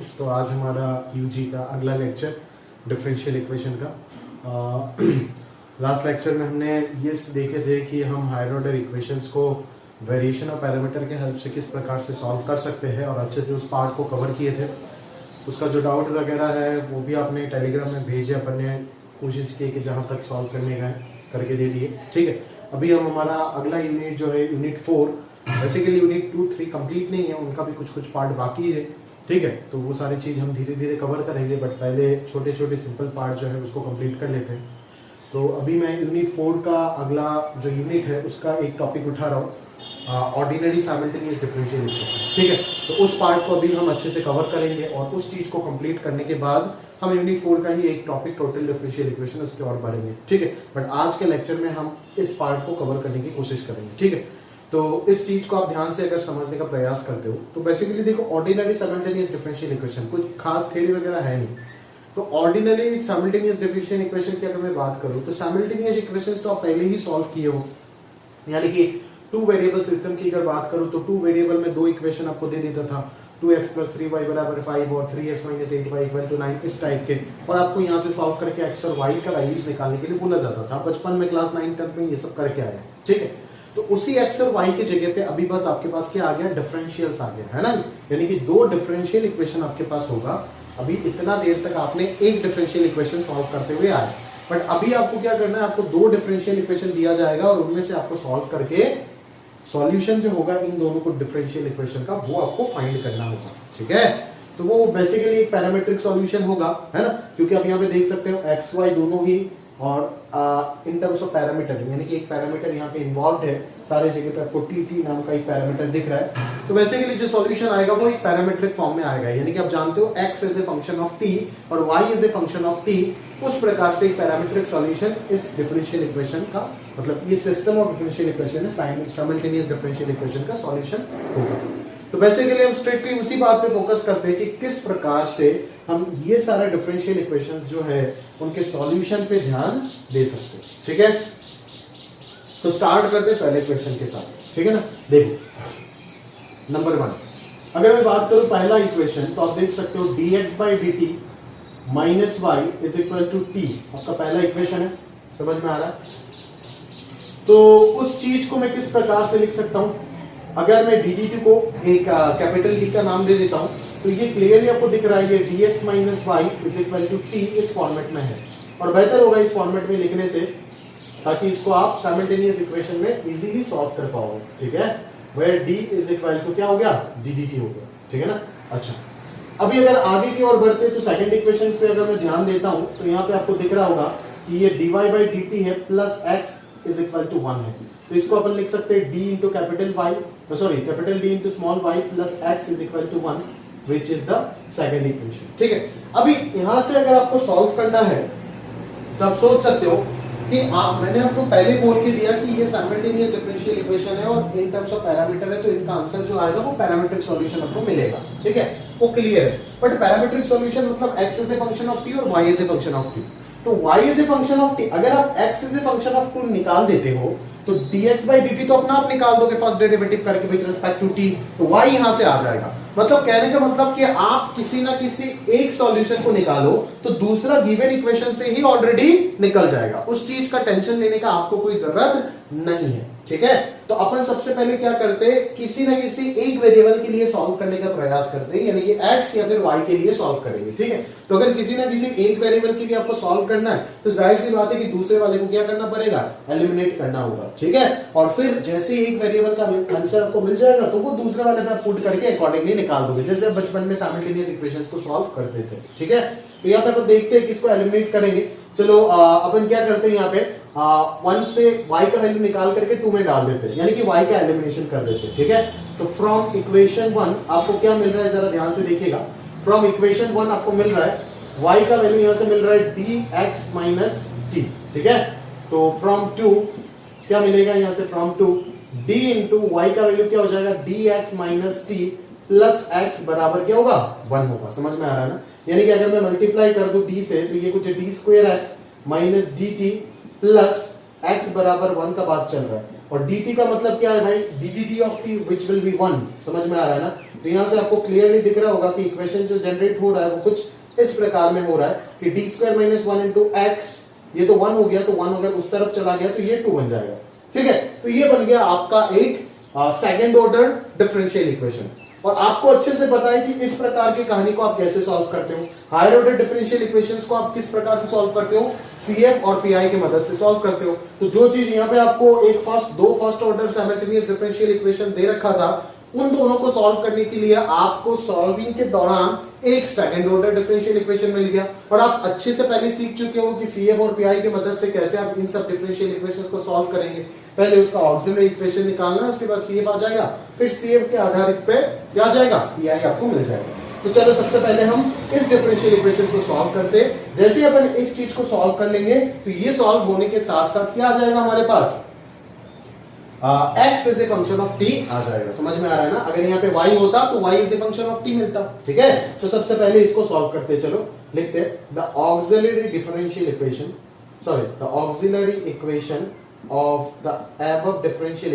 Students, तो आज हमारा यूजी का अगला लेक्चर डिफरेंशियल इक्वेशन का। लास्ट लेक्चर में हमने ये देखे थे कि हम हायर ऑर्डर इक्वेशंस को वेरिएशन ऑफ पैरामीटर के हेल्प से किस प्रकार से सॉल्व कर सकते हैं और अच्छे से उस पार्ट को कवर किए थे। उसका जो डाउट वगैरह है वो भी आपने टेलीग्राम में भेजे, अपन ने कोशिश की कि जहाँ तक सॉल्व करने का करके दे दिए। ठीक है, अभी हम हमारा अगला यूनिट जो है यूनिट 4, बेसिकली यूनिट 2, 3 कंप्लीट नहीं है, उनका भी कुछ पार्ट बाकी है। ठीक है, तो वो सारी चीज हम धीरे धीरे कवर करेंगे, बट पहले छोटे छोटे सिंपल पार्ट जो है उसको कंप्लीट कर लेते हैं। तो अभी मैं यूनिट 4 का अगला जो यूनिट है उसका एक टॉपिक उठा रहा हूँ, ऑर्डिनरी साइमल्टेनियस डिफरेंशियल इक्वेशन। ठीक है, तो उस पार्ट को अभी हम अच्छे से कवर करेंगे और उस चीज को कंप्लीट करने के बाद हम यूनिट 4 का ही एक टॉपिक टोटल डिफरेंशियल इक्वेशन उसके और बढ़ेंगे। ठीक है, बट आज के लेक्चर में हम इस पार्ट को कवर करने की कोशिश करेंगे। ठीक है, तो इस चीज को आप ध्यान से अगर समझने का प्रयास करते हो तो बेसिकली देखो, ऑर्डिनरी साइमल्टेनियस डिफरेंशियल इक्वेशन कुछ खास थ्योरी वगैरह है नहीं। तो ऑर्डिनरी साइमल्टेनियस डिफरेंशियल इक्वेशन की अगर मैं बात करूं तो साइमल्टेनियस इक्वेशंस तो आप पहले ही सॉल्व किए हो, यानी कि 2 वेरिएबल सिस्टम की अगर बात करूं तो 2 वेरिएबल में 2 इक्वेशन आपको दे देता था, 2x + 3y = 5 और 3x - 8y = 9, इस टाइप के, और आपको यहाँ से सॉल्व करके x और y का वैल्यूज निकालने के लिए बोला जाता था। बचपन में क्लास 9 10 में ये सब करके आए। ठीक है, तो उसी x और y की जगह पे अभी बस आपके पास क्या आ गया, डिफरेंशियल्स आ गया है ना, यानी कि 2 डिफरेंशियल इक्वेशन आपके पास होगा। अभी इतना देर तक आपने एक डिफरेंशियल इक्वेशन सॉल्व करते हुए आए, बट अभी आपको क्या करना है, आपको 2 डिफरेंशियल इक्वेशन दिया जाएगा और उनमें से आपको सॉल्व करके सॉल्यूशन जो होगा इन दोनों को डिफरेंशियल इक्वेशन का वो आपको फाइंड करना होगा। ठीक है, तो वो बेसिकली एक पैरामीट्रिक सॉल्यूशन होगा, है ना, क्योंकि आप यहाँ पे देख सकते हो एक्स वाई दोनों ही, और इन टर्म्स ऑफ पैरामीटर, यानी कि एक पैरामीटर यहाँ पे इन्वॉल्व है, सारे जगह पे आपको टी नाम का एक पैरामीटर दिख रहा है। तो बेसिकली जो सॉल्यूशन आएगा वो एक पैरामीट्रिक फॉर्म में आएगा, यानी कि आप जानते हो x is a function of t और y is a function of t, उस प्रकार से एक पैरामीट्रिक सॉल्यूशन इस डिफरेंशियल इक्वेशन का, मतलब ये सिस्टम ऑफ डिफरेंशियल इक्वेशन है, साइमल्टेनियस डिफरेंशियल इक्वेशन का सॉल्यूशन होगा। तो बेसिकली हम स्ट्रिक्टली उसी बात पे फोकस करते हैं कि किस प्रकार से हम ये सारे डिफरेंशियल इक्वेशंस जो है उनके सॉल्यूशन पे ध्यान दे सकते हैं। ठीक है, तो स्टार्ट करते हैं पहले क्वेश्चन के साथ। ठीक है ना, देखो नंबर 1, अगर मैं बात करूं पहला इक्वेशन, तो आप देख सकते हो dx/dt - y = t, आपका पहला इक्वेशन है, समझ में आ रहा है। तो उस चीज को मैं किस प्रकार से लिख सकता हूं, अगर मैं dt को एक कैपिटल D का नाम दे देता हूं तो ये क्लियरली आपको दिख रहा है, ये dx - y = t इस फॉर्मेट में है, और बेहतर होगा इस फॉर्मेट में लिखने से, ताकि इसको आप साइमल्टेनियस इक्वेशन में इजीली सॉल्व कर पाओगे। ठीक है, where d = क्या हो गया, ddt हो गया। ठीक है ना, अच्छा अभी अगर आगे की ओर बढ़ते तो सेकंड इक्वेशन पे अगर मैं ध्यान देता हूं तो यहाँ पे आपको दिख रहा होगा कि ये dy/dt है प्लस x = 1 है, तो इसको अपन लिख सकते हैं d × capital D × small y plus x = 1, which is the second equation। ठीक है, अभी यहां से अगर आपको सॉल्व करना है तो आप सोच सकते हो कि मैंने आपको पहले बोल के दिया कि ये साइमल्टेनियस डिफरेंशियल इक्वेशन है और इन टर्म्स ऑफ पैरामीटर है, तो इनका आंसर जो आएगा वो पैरामीट्रिक सॉल्यूशन आपको मिलेगा। ठीक है, वो क्लियर है, बट पैरामीट्रिक सॉल्यूशन मतलब x is a function of t और y is a function of t। तो y is a function of t, अगर आप x is a function of t निकाल देते हो तो dx/dt तो अपना आप निकाल दोगे फर्स्ट डेरिवेटिव करके विद रिस्पेक्ट टू t, तो y यहां से आ जाएगा। मतलब कहने का मतलब कि आप किसी ना किसी एक सॉल्यूशन को निकालो तो दूसरा गिवन इक्वेशन से ही ऑलरेडी निकल जाएगा, उस चीज का टेंशन लेने का आपको कोई जरूरत नहीं है। ठीक है, तो अपन सबसे पहले क्या करते हैं, किसी ना किसी एक वेरिएबल के लिए सॉल्व करने का प्रयास करते हैं, यानी कि x या फिर y के लिए सॉल्व करेंगे। ठीक है, तो अगर किसी ना किसी एक वेरिएबल के लिए आपको सॉल्व करना है तो जाहिर सी बात है कि दूसरे वाले को क्या करना पड़ेगा, एलिमिनेट करना होगा। ठीक है, और फिर जैसे एक वेरिएबल का आंसर आपको मिल जाएगा तो वो दूसरे वाले पे आप पुट करके अकॉर्डिंगली निकाल दोगे, जैसे बचपन में साइमल्टेनियस इक्वेशंस को सॉल्व करते थे। ठीक है, तो यहाँ पे अपन देखते हैं किसको एलिमिनेट करेंगे। चलो अपन क्या करते हैं, यहाँ पे 1 से y का वैल्यू निकाल करके 2 में डाल देते हैं, यानी कि y का एलिमिनेशन कर देते हैं। ठीक है, तो फ्रॉम इक्वेशन 1 आपको क्या मिल रहा है, जरा ध्यान से देखिएगा। फ्रॉम इक्वेशन 1 आपको मिल रहा है y का वैल्यू यहां से मिल रहा है dx - t। ठीक है, तो फ्रॉम 2 क्या मिलेगा, यहां से फ्रॉम 2 d × y का वैल्यू क्या हो जाएगा, dx - t प्लस x बराबर क्या होगा, 1 होगा। समझ में आ रहा है ना, यानी कि अगर मैं मल्टीप्लाई कर दूं d से तो ये कुछ d² x - dt plus x बराबर 1 का बात चल रहा है, और dt का मतलब क्या है भाई, dt of t which will be 1। समझ में आ रहा है ना। तो यहां से आपको क्लियरली दिख रहा होगा कि इक्वेशन जो जनरेट हो रहा है वो कुछ इस प्रकार में हो रहा है कि d square minus 1 into X, ये तो 1 हो गया, तो 1 अगर उस तरफ चला गया तो ये 2 बन जाएगा। ठीक है, तो ये बन गया आपका एक सेकंड ऑर्डर डिफरेंशियल इक्वेशन। और आपको अच्छे से पता है कि इस प्रकार की कहानी को आप कैसे सॉल्व करते हो। हायर ऑर्डर डिफरेंशियल इक्वेशंस को आप किस प्रकार से सॉल्व करते हो, सीएफ और पीआई की मदद से सॉल्व करते हो। तो जो चीज यहाँ पे आपको दो first order simultaneous differential equation दे रखा था, उन दोनों को सॉल्व करने के लिए आपको सॉल्विंग के दौरान एक सेकंड ऑर्डर डिफरेंशियल इक्वेशन मिल गया। और आप अच्छे से पहले सीख चुके हो कि सीएफ और पीआई की मदद से कैसे आप इन सब डिफरेंशियल इक्वेशंस को सॉल्व करेंगे। पहले उसका ऑक्सिलरी इक्वेशन निकालना है, उसके बाद सीएफ आ जाएगा, फिर सीएफ के आधारित पे क्या आ जाएगा, पीआई आपको मिल जाएगा। तो चलो सबसे पहले हम इस डिफरेंशियल इक्वेशन को सॉल्व करते हैं। जैसे ही अपन इस चीज को सॉल्व कर लेंगे तो ये सॉल्व होने के साथ साथ क्या आ जाएगा हमारे पास, x is a function of t आ जाएगा। समझ में आ रहा है ना। अगर यहाँ पे y होता तो y is a function of t मिलता। ठीक है, तो सबसे पहले इसको सॉल्व करते, चलो लिखते हैं the auxiliary differential equation, sorry the auxiliary equation of the above differential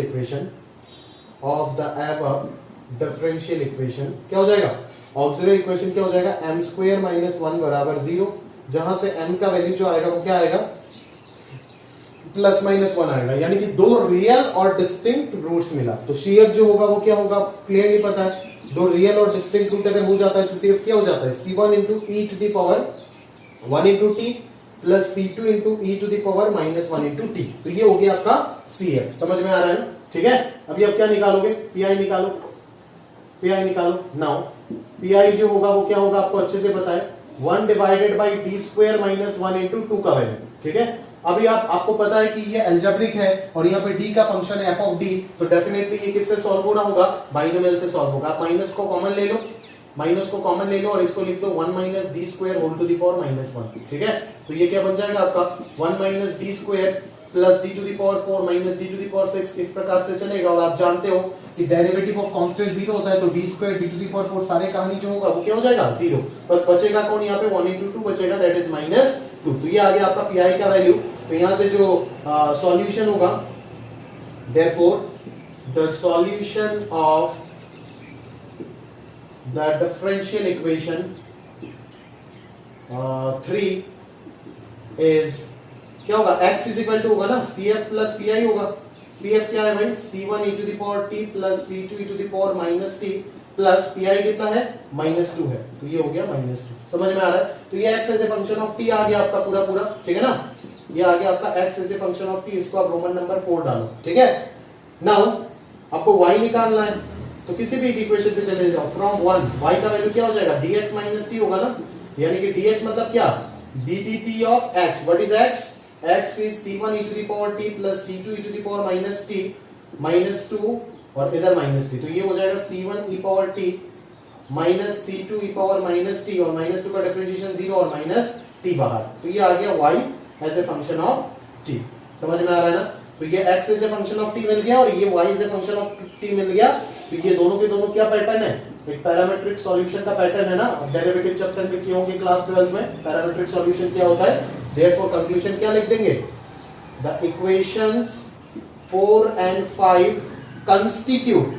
equation क्या हो जाएगा, ऑक्सिलरी इक्वेशन क्या हो जाएगा, m स्क्वायर माइनस 1 बराबर 0, जहां से m का वैल्यू जो आएगा वो क्या आएगा, प्लस माइनस 1 आएगा। यानी कि दो रियल और डिस्टिंक्ट रूट्स मिला। तो CF जो होगा वो क्या होगा, क्लियरली पता है, दो रियल और डिस्टिंक्ट रूट अगर हो जाता है तो CF क्या हो जाता है, C1 into e to the power 1 into t plus C2 into e to the power minus 1 into t। तो ये हो गया आपका CF। समझ में आ रहा है ना। ठीक है, अभी आप क्या निकालोगे, PI निकालो, PI निकालो। नाउ PI जो होगा वो क्या होगा आपको अच्छे से पता है, 1 divided by D square minus 1 into 2 का वैल्यू। ठीक है, अभी आपको पता है कि ये अलजेब्रिक है और यहाँ पे d का फंक्शन है f ऑफ d, तो डेफिनेटली ये किससे सॉल्व होना होगा, बाइनोमियल से सॉल्व होगा। आप माइनस को कॉमन ले लो, माइनस को कॉमन ले लो और इसको लिख दो 1 minus D square whole to the power minus 1। ठीक है, तो ये क्या बन जाएगा आपका 1 minus D square plus D to the power 4 minus D to the power 6, इस प्रकार से चलेगा। और आप जानते हो कि डेरिवेटिव ऑफ कांस्टेंट 0 होता है, तो D square D to the power 4 सारे कहानी जो होगा वो क्या हो जाएगा 0। बस बचेगा कौन यहाँ पे 1 into 2 बचेगा, दैट इज माइनस 2। तो ये आ गया आपका पीआई का वैल्यू। तो यहाँ से जो सॉल्यूशन होगा, therefore the solution of the differential equation 3 is क्या होगा, x is equal to होगा ना CF plus PI होगा। CF क्या है भाई, C1 e to the power t plus C2 e to the power minus t plus PI कितना है, -2 है। तो ये हो गया -2। समझ में आ रहा है। तो ये x as a function of t आ गया आपका पूरा पूरा। ठीक है ना, ये आ गया आपका x as a function of t। इसको आप रोमन नंबर 4 डालो। ठीक है, नाउ आपको y निकालना है, तो किसी भी इक्वेशन पे चले जाओ फ्रॉम 1, y का वैल्यू क्या हो जाएगा, dx माइनस t होगा ना। यानी कि dx मतलब क्या, dt of x। What is x, x is c1 e to the power t plus c2 e to the power minus t minus 2 और इधर माइनस t। तो ये हो जाएगा c1 e power t minus c2 e power minus t और minus 2 का differentiation 0 और minus t बाहर। तो ये आ गया y as a function of t। समझ में आ रहा है ना। तो ये x as a function of t मिल गया और ये y as a function of t मिल गया। तो ये दोनों के दोनों क्या पैटर्न है, एक पैरामीट्रिक सॉल्यूशन का पैटर्न है ना। डेरिवेटिव चैप्टर में किए होंगे क्लास 12 में, पैरामीट्रिक सॉल्यूशन क्या होता है। देयरफॉर कंक्लूजन क्या लिख देंगे, the equations 4 and 5 constitute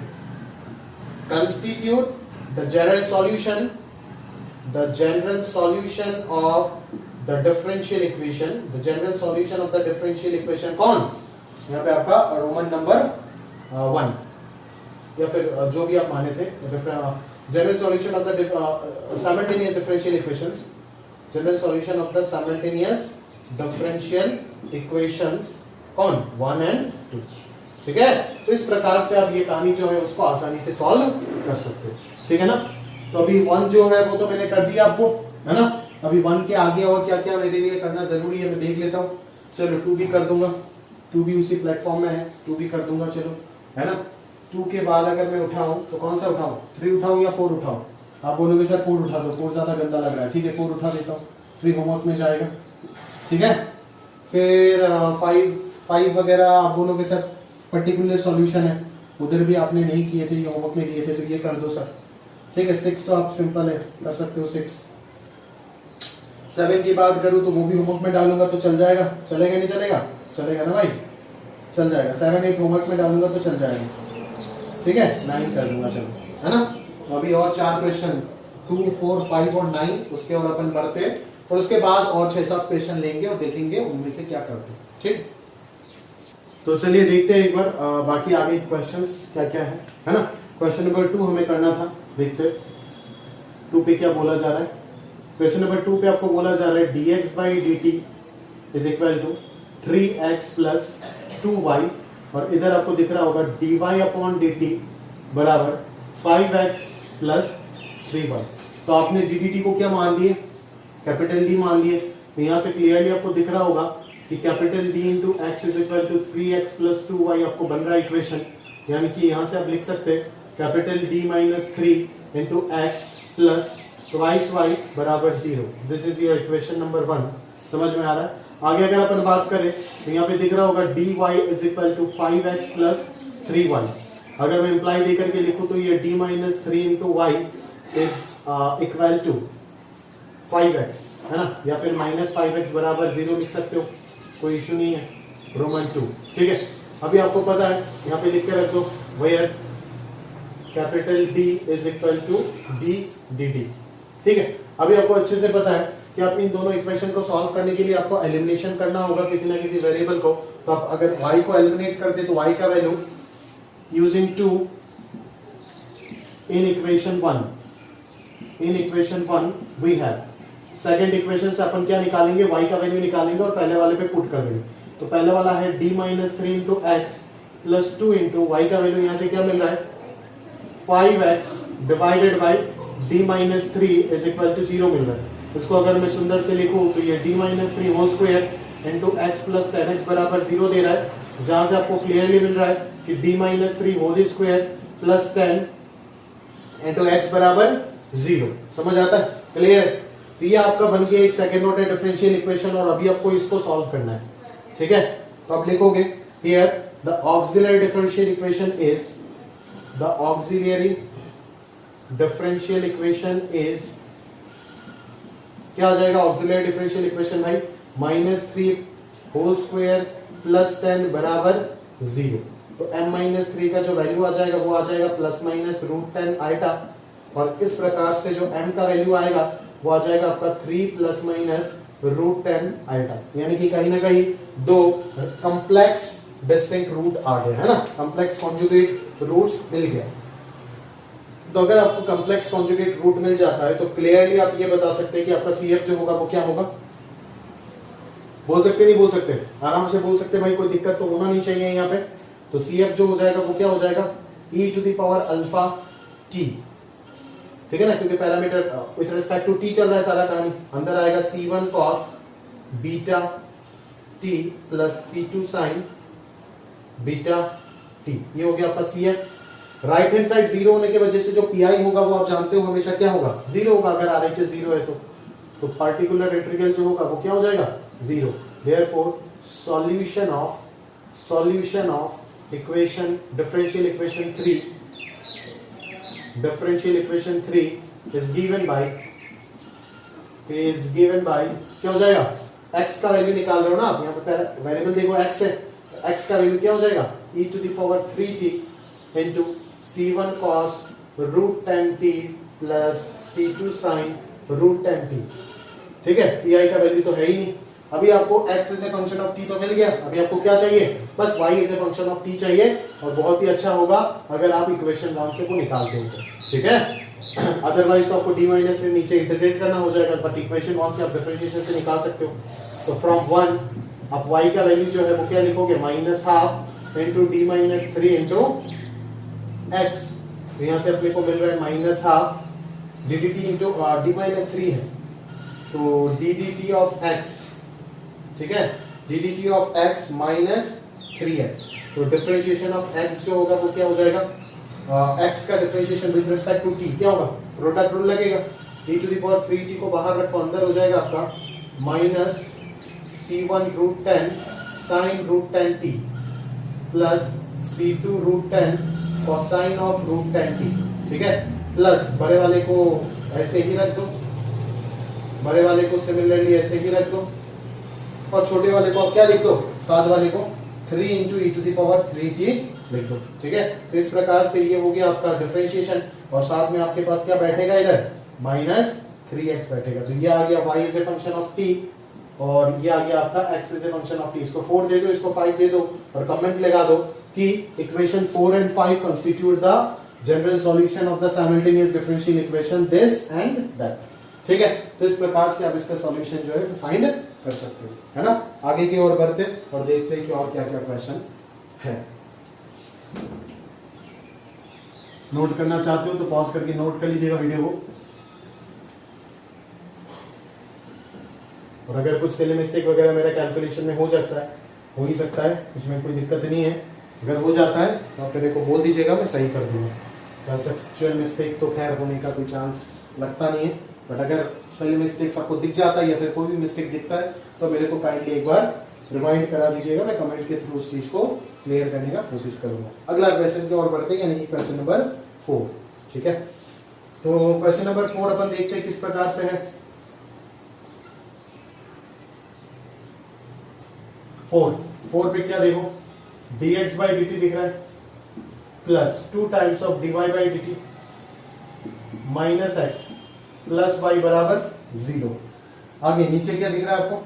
the general solution of the differential equation। the general solution of the differential equation कौन, यहाँ पे आपका रोमन नंबर 1 या फिर जो भी आप माने थे, general solution of the simultaneous differential equations, general solution of the simultaneous differential equations कौन, 1 and 2। ठीक है, तो इस प्रकार से आप ये कहानी जो है उसको आसानी से सॉल्व कर सकते हो। ठीक है ना। तो अभी 1 जो है वो तो मैंने कर दिया आपको, है ना। अभी 1 के आगे और क्या क्या मेरे लिए करना जरूरी है मैं देख लेता हूँ। चलो 2 भी कर दूंगा, 2 भी उसी प्लेटफॉर्म में है, 2 भी कर दूंगा। चलो, है ना। 2 के बाद अगर मैं उठाऊं तो कौन सा उठाऊं, 3 उठाऊं या 4 उठाऊं। आप बोलोगे सर 4 उठा दो, 4 ज्यादा गंदा लग रहा है। ठीक है, 4 उठा देता हूँ, 3 होमवर्क में जाएगा। ठीक है, फिर 5 वगैरह आप बोलोगे सर पर्टिकुलर सॉल्यूशन है, उधर भी आपने नहीं किए थे, ये होमवर्क में दिए थे, तो ये कर दो सर। ठीक है, 6 तो आप सिंपल है, कर सकते हो 6। 7 की बात करूं तो वो भी होमवर्क में डालूंगा तो चल जाएगा, चलेगा नहीं चलेगा, चलेगा ना भाई। चल जाएगा, 7 8 होमवर्क में डालूंगा तो चल जाएगा, ठीक है 9 कर दूंगा, चलो है ना। तो अभी और 4 क्वेश्चन 2 4 5 और 9 उसके और अपन बढ़ते हैं, और उसके बाद और 6-7 क्वेश्चन लेंगे और देखेंगे उनमें से क्या करते हैं, ठीक। तो चलिए देखते हैं एक बार बाकी आगे क्वेश्चंस क्या क्या है ना। क्वेश्चन नंबर 2 हमें करना था, देखते हैं 2 पे क्या बोला जा रहा है। क्वेश्चन नंबर 2 पे आपको बोला जा रहा है dx by dt is equal to 3x plus 2y, और इधर आपको दिख रहा होगा dy अपॉन dt बराबर 5x प्लस 3y। तो आपने dt को क्या मान लिए, कैपिटल D मान लिए। तो यहाँ से क्लियरली आपको दिख रहा होगा कि capital D into X is equal to 3x plus 2y आपको बन रहा है इक्वेशन। यानी कि यहाँ से आप लिख सकते हैं capital D minus 3 into x plus twice Y बराबर 0। This is your equation number 1। समझ में आ रहा है। आगे अगर अपन बात करें तो यहाँ पे दिख रहा होगा dy is equal to 5x plus 3y। अगर मैं इंप्लाई दे करके लिखूं तो ये d minus 3 into Y is equal to 5x, है ना, या फिर माइनस 5x बराबर 0 लिख सकते हो, कोई इशू नहीं है। रोमन 2, ठीक है। अभी आपको पता है यहाँ पे लिख के रख दो where capital D is equal to d dt, ठीक है। अभी आपको अच्छे से पता है कि आप इन दोनों इक्वेशन को सॉल्व करने के लिए आपको एलिमिनेशन करना होगा किसी ना किसी वेरिएबल को। तो आप अगर y को एलिमिनेट करते तो y का value using 2 in equation 1 we have. Second equation से अपन क्या निकालेंगे, y का वैल्यू निकालेंगे और पहले वाले पे पुट कर देंगे। तो पहले वाला है d minus 3 into x plus 2 into Y का वैल्यू यहाँ से क्या मिल रहा है 5x divided by d minus 3 is equal to 0 मिल रहा है। इसको अगर मैं सुंदर से लिखूं तो ये d minus 3 whole square into x plus 10x बराबर 0 दे रहा है, जहां से आपको क्लियरली मिल रहा है कि d minus 3 whole square plus 10 into x बराबर 0। समझ आता है, क्लियर। तो ये आपका बन गया एक सेकंड ऑर्डर डिफरेंशियल इक्वेशन, और अभी आपको इसको सॉल्व करना है, ठीक है। तो आप लिखोगे here the auxiliary differential equation is क्या आ जाएगा ऑक्सिलरी डिफरेंशियल इक्वेशन भाई, माइनस 3 होल स्क्वायर प्लस 10 बराबर 0। तो m माइनस 3 का जो वैल्यू आ जाएगा वो आ जाएगा प्लस माइनस रूट 10 आइटा, और इस प्रकार से जो m का वैल्यू आएगा वो आ जाएगा आपका 3 प्लस माइनस रूट 10 आइटा। यानी कि कहीं ना कहीं दो कॉम्प्लेक्स डिस्टिंक्ट रूट आ गए, है ना, कॉम्प्लेक्स कॉन्जुगेट रूट्स मिल गया। तो अगर आपको कॉम्प्लेक्स कॉन्जुगेट रूट मिल जाता है तो क्लियरली आप ये बता सकते हैं कि आपका CF जो होगा वो क्या होगा। बोल सकते नहीं बोल सकते, आराम से बोल सकते भाई, कोई दिक्कत तो होना नहीं चाहिए यहाँ पे। तो CF जो हो जाएगा वो क्या हो जाएगा e to the power alpha t, ठीक है ना, क्योंकि parameter with respect to t चल रहा है सारा कहानी। अंदर आएगा c1 cos beta t plus c2 sin beta t। ये हो गया आपका CF। राइट हैंड साइड 0 होने की वजह से जो PI होगा वो आप जानते हो हमेशा क्या होगा 0 होगा। अगर RHS 0 है तो पार्टिकुलर इंटीग्रल जो होगा वो क्या हो जाएगा 0। Therefore solution of equation differential equation 3 is given by क्या हो जाएगा, x का वैल्यू निकाल रहे हो ना आप, यहाँ पे वेरिएबल देखो x है, x का वैल्यू क्या हो जाएगा e to the power 3t into c1 cos root 10t plus c2 sin root 10t, ठीक है। pi का वैल्यू तो है ही नहीं। अभी आपको x is a function of t तो मिल गया, अभी आपको क्या चाहिए, बस y is a function of t चाहिए। और बहुत ही अच्छा होगा अगर आप इक्वेशन 1 से को निकालते हो, ठीक है। अदरवाइज तो आपको d माइनस से नीचे इंटीग्रेट करना हो जाएगा, बट इक्वेशन 1 से आप डिफरेंशिएशन से निकाल सकते हो। तो फ्रॉम 1 आप y का वैल्यू जो है वो क्या लिखोगे minus half into D minus 3 into x. तो यहाँ से अपने को मिल रहा है minus half D D T into D minus 3 है तो D D T of x, ठीक है, D D T of x minus 3x। तो डिफरेंशिएशन ऑफ x जो होगा वो क्या हो जाएगा, x का differentiation with respect to t क्या होगा, प्रोडक्ट रूल लगेगा। e to the power 3t को बाहर रखो, अंदर हो जाएगा आपका minus c1 root 10 sine root 10t plus c2 root 10 cosine of root 10t, ठीक है, प्लस बड़े वाले को ऐसे ही रख दो, बड़े वाले को सिमिलरली ऐसे ही रख दो, और छोटे वाले को आप क्या लिख दो, साथ वाले को 3 into E to the power 3t लिख दो, ठीक है। तो इस प्रकार से ये हो गया आपका डिफरेंशिएशन, और साथ में आपके पास क्या बैठेगा इधर, माइनस 3x बैठेगा। तो ये आ गया y is a function of t, और ये आ गया आपका x is a function of t। इसको 4 दे दो, इसको 5 दे दो, और कमेंट लगा दो कि equation 4 and 5 constitute the general solution of the simultaneous differential equation this and that, ठीक है। तो इस प्रकार से आप इसका सॉल्यूशन जो है फाइंड कर सकते हो, है ना। आगे की ओर बढ़ते और देखते हैं कि और क्या क्या क्वेश्चन है। नोट करना चाहते हो तो पॉज करके नोट कर लीजिएगा वीडियो को, और अगर कुछ सेल मिस्टेक वगैरह मेरा कैलकुलेशन में हो जाता है, हो ही सकता है, उसमें कोई दिक्कत नहीं है। अगर हो जाता है तो आप मेरे को बोल दीजिएगा, मैं सही कर दूंगा। कंसेप्चुअल मिस्टेक तो खैर होने का कोई चांस लगता नहीं है, बट अगर सही मिस्टेक्स आपको दिख जाता है या फिर कोई भी मिस्टेक दिखता है तो मेरे को काइंडली एक बार रिमाइंड करा दीजिएगा, मैं कमेंट के थ्रू उस चीज को क्लियर करने का कोशिश करूंगा। अगला क्वेश्चन की ओर बढ़ते हैं, यानी कि क्वेश्चन नंबर 4, ठीक है। तो क्वेश्चन नंबर 4 अपन देखते हैं किस प्रकार से है। 4 पे क्या देखो, dx by dt दिख रहा है plus 2 times of dy by dt minus x plus y बराबर 0। आगे नीचे क्या दिख रहा है आपको,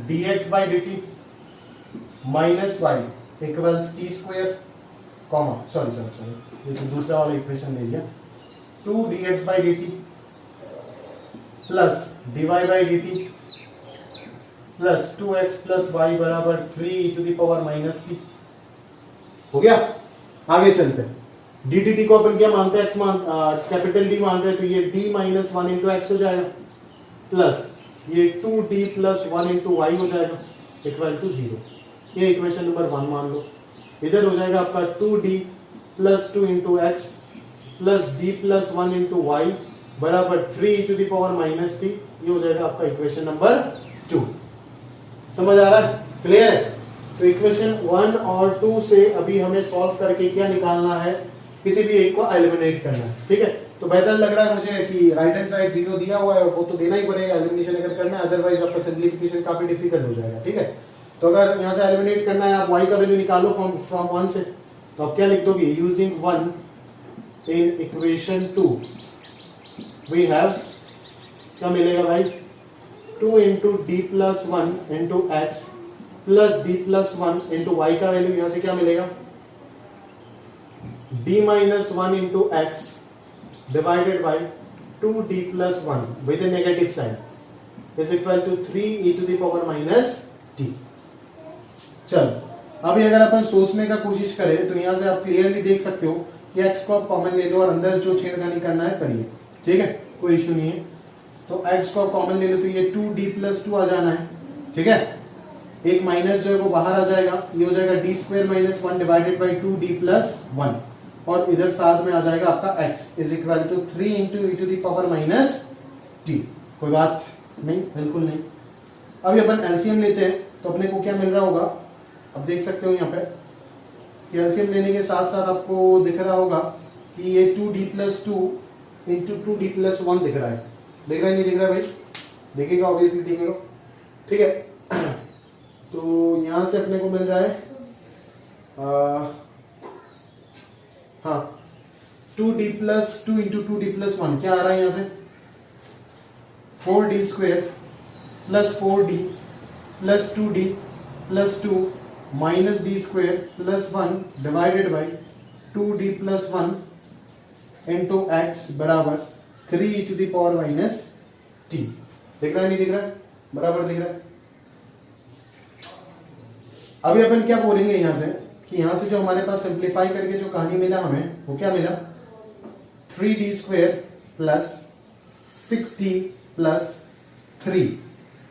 dx by dt minus y equals T square comma sorry ये तो दूसरा वाला इक्वेशन ले लिया, 2 dx by dt plus dy by dt plus 2x plus y बराबर 3 to the power minus t। हो गया। आगे चलते हैं, dt को अपन क्या मानते हैं, x कैपिटल D मान रहे हैं, तो ये d माइनस 1 इंटू एक्स हो जाएगा, प्लस ये 2d प्लस 1 इंटू वाई हो जाएगा इक्वल टू 0। ये इक्वेशन नंबर 1 मान लो। इधर हो जाएगा आपका 2d plus 2 into x plus d plus 1 into Y बराबर 3 to the power minus t। ये हो जाएगा आपका इक्वेशन नंबर 2। समझ आ रहा है, क्लियर है। तो इक्वेशन 1 और 2 से अभी हमें सॉल्व करके क्या निकालना है, किसी भी एक को एलिमिनेट करना है, ठीक है। तो बेहतर लग रहा है मुझे कि राइट हैंड साइड 0 दिया हुआ है, वो तो देना ही पड़ेगा एलिमिनेशन अगर करना है, अदरवाइज आपका सिंपलीफिकेशन काफी डिफिकल्ट हो जाएगा, ठीक है। तो अगर यहाँ से एलिमिनेट करना है, आप y का वैल्यू निकालो फ्रॉम 1 से, तो आप क्या लिख दोगे, using 1 in equation 2 we have, क्या मिलेगा भाई, 2 into D plus 1 into x plus D plus 1 into Y का वैल्यू यहां से क्या मिलेगा, d minus 1 into x divided by 2d plus 1 with a negative sign is equal to 3 e to the power minus t। चल अभी अगर अपन सोचने का कोशिश करें तो यहां से आप क्लियरली देख सकते हो कि x को आप कॉमन ले लो और अंदर जो छेड़खानी करना है करिए, ठीक है, कोई इश्यू नहीं है। तो x को आप कॉमन ले लो तो ये 2d प्लस 2 आ जाना है, ठीक है। एक माइनस जो है वो बाहर आ जाएगा, ये हो जाएगा d square minus 1 divided by 2d plus 1, और इधर साथ में आ जाएगा आपका x is equal to 3 into E to the power minus t। कोई बात नहीं, बिल्कुल नहीं। अभी अपन एलसीएम लेते हैं तो अपने को क्या मिल रहा होगा, अब देख सकते हो यहाँ पे कि एलसीएम लेने के साथ साथ आपको दिख रहा होगा कि ये 2d plus 2 into 2d plus 1 दिख रहा है, दिख रहा है नहीं दिख रहा है भाई, देखेगा ऑब्वियसली दिखेगा, ठीक है। तो यहां से अपने को मिल रहा है हाँ 2d plus 2 into 2d plus 1 क्या आ रहा है यहां से, 4d square plus 4d plus 2d plus 2 minus D square plus 1 divided by 2d plus 1 into x बराबर 3 E to the power minus T. दिख रहा है नहीं दिख रहा है, बराबर दिख रहा है। अभी अपन क्या बोलेंगे यहां से कि यहां से जो हमारे पास सिंप्लीफाई करके जो कहानी मिला हमें वो क्या मिला, 3d square plus 6d plus 3,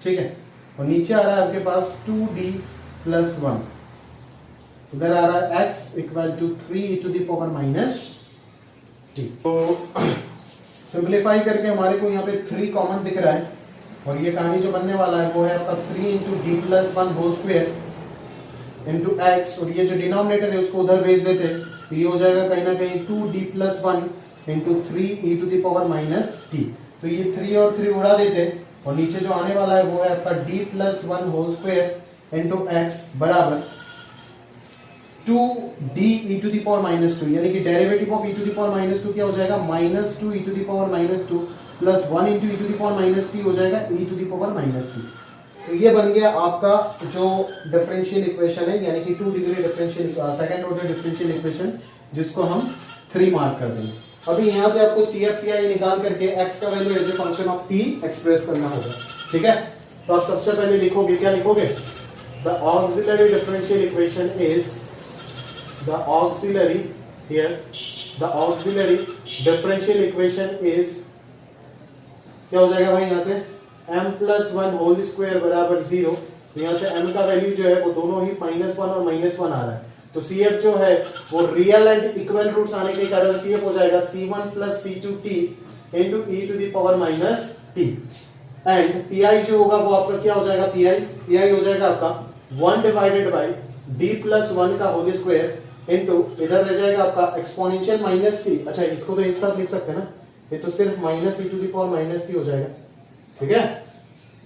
ठीक है। और नीचे आ रहा है आपके पास 2d प्लस 1, इधर आ रहा है x equal to 3 E to the power minus T. तो सिंप्लीफाई करके हमारे को यहाँ पे 3 कॉमन दिख रहा है, और ये कहानी जो बनने वाला है वो है आपका 3 into D plus 1 whole square into X, और ये जो डिनोमिनेटर है उसको उधर भेज देते हैं, तो ये हो जाएगा कहीं ना कहीं 2d plus 1 into 3 E to the power minus T. तो ये 3 और 3 उड़ा देते हैं, और नीचे जो आने वाला है वो है आपका d plus 1 whole square into x बराबर two D E to the power minus two, यानी कि derivative of E to the power minus two क्या हो जाएगा, minus two E to the power minus two plus one into E to the power minus T हो जाएगा E to the power minus T. तो ये बन गया आपका जो डिफरेंशियल इक्वेशन है, यानी कि 2 degree differential second order differential equation, जिसको हम 3 मार्क कर देंगे। अभी यहाँ से आपको सी एफ टी आई निकाल करके x का value as a function of t express करना होगा, ठीक है। तो आप सबसे पहले लिखोगे, क्या लिखोगे, the auxiliary differential equation is, the auxiliary here, the auxiliary differential equation is, क्या हो जाएगा भाई यहाँ से m plus one whole square बराबर 0। यहाँ से m का वैल्यू जो है वो दोनों ही -1 और -1 आ रहा है, तो CF जो है वो रियल एंड इक्वल रूट्स आने के कारण CF हो जाएगा C1 plus C2t into E to the power minus t. And PI जो होगा वो आपका क्या हो जाएगा, PI हो जाएगा आपका 1 डिवाइडेड बाई d प्लस 1 का होल स्क्वायर इंटू इधर रह जाएगा आपका एक्सपोनेंशियल माइनस टी। अच्छा, इसको तो एक साथ लिख सकते हैं ना, ये तो सिर्फ minus e to the power minus T हो जाएगा, ठीक है,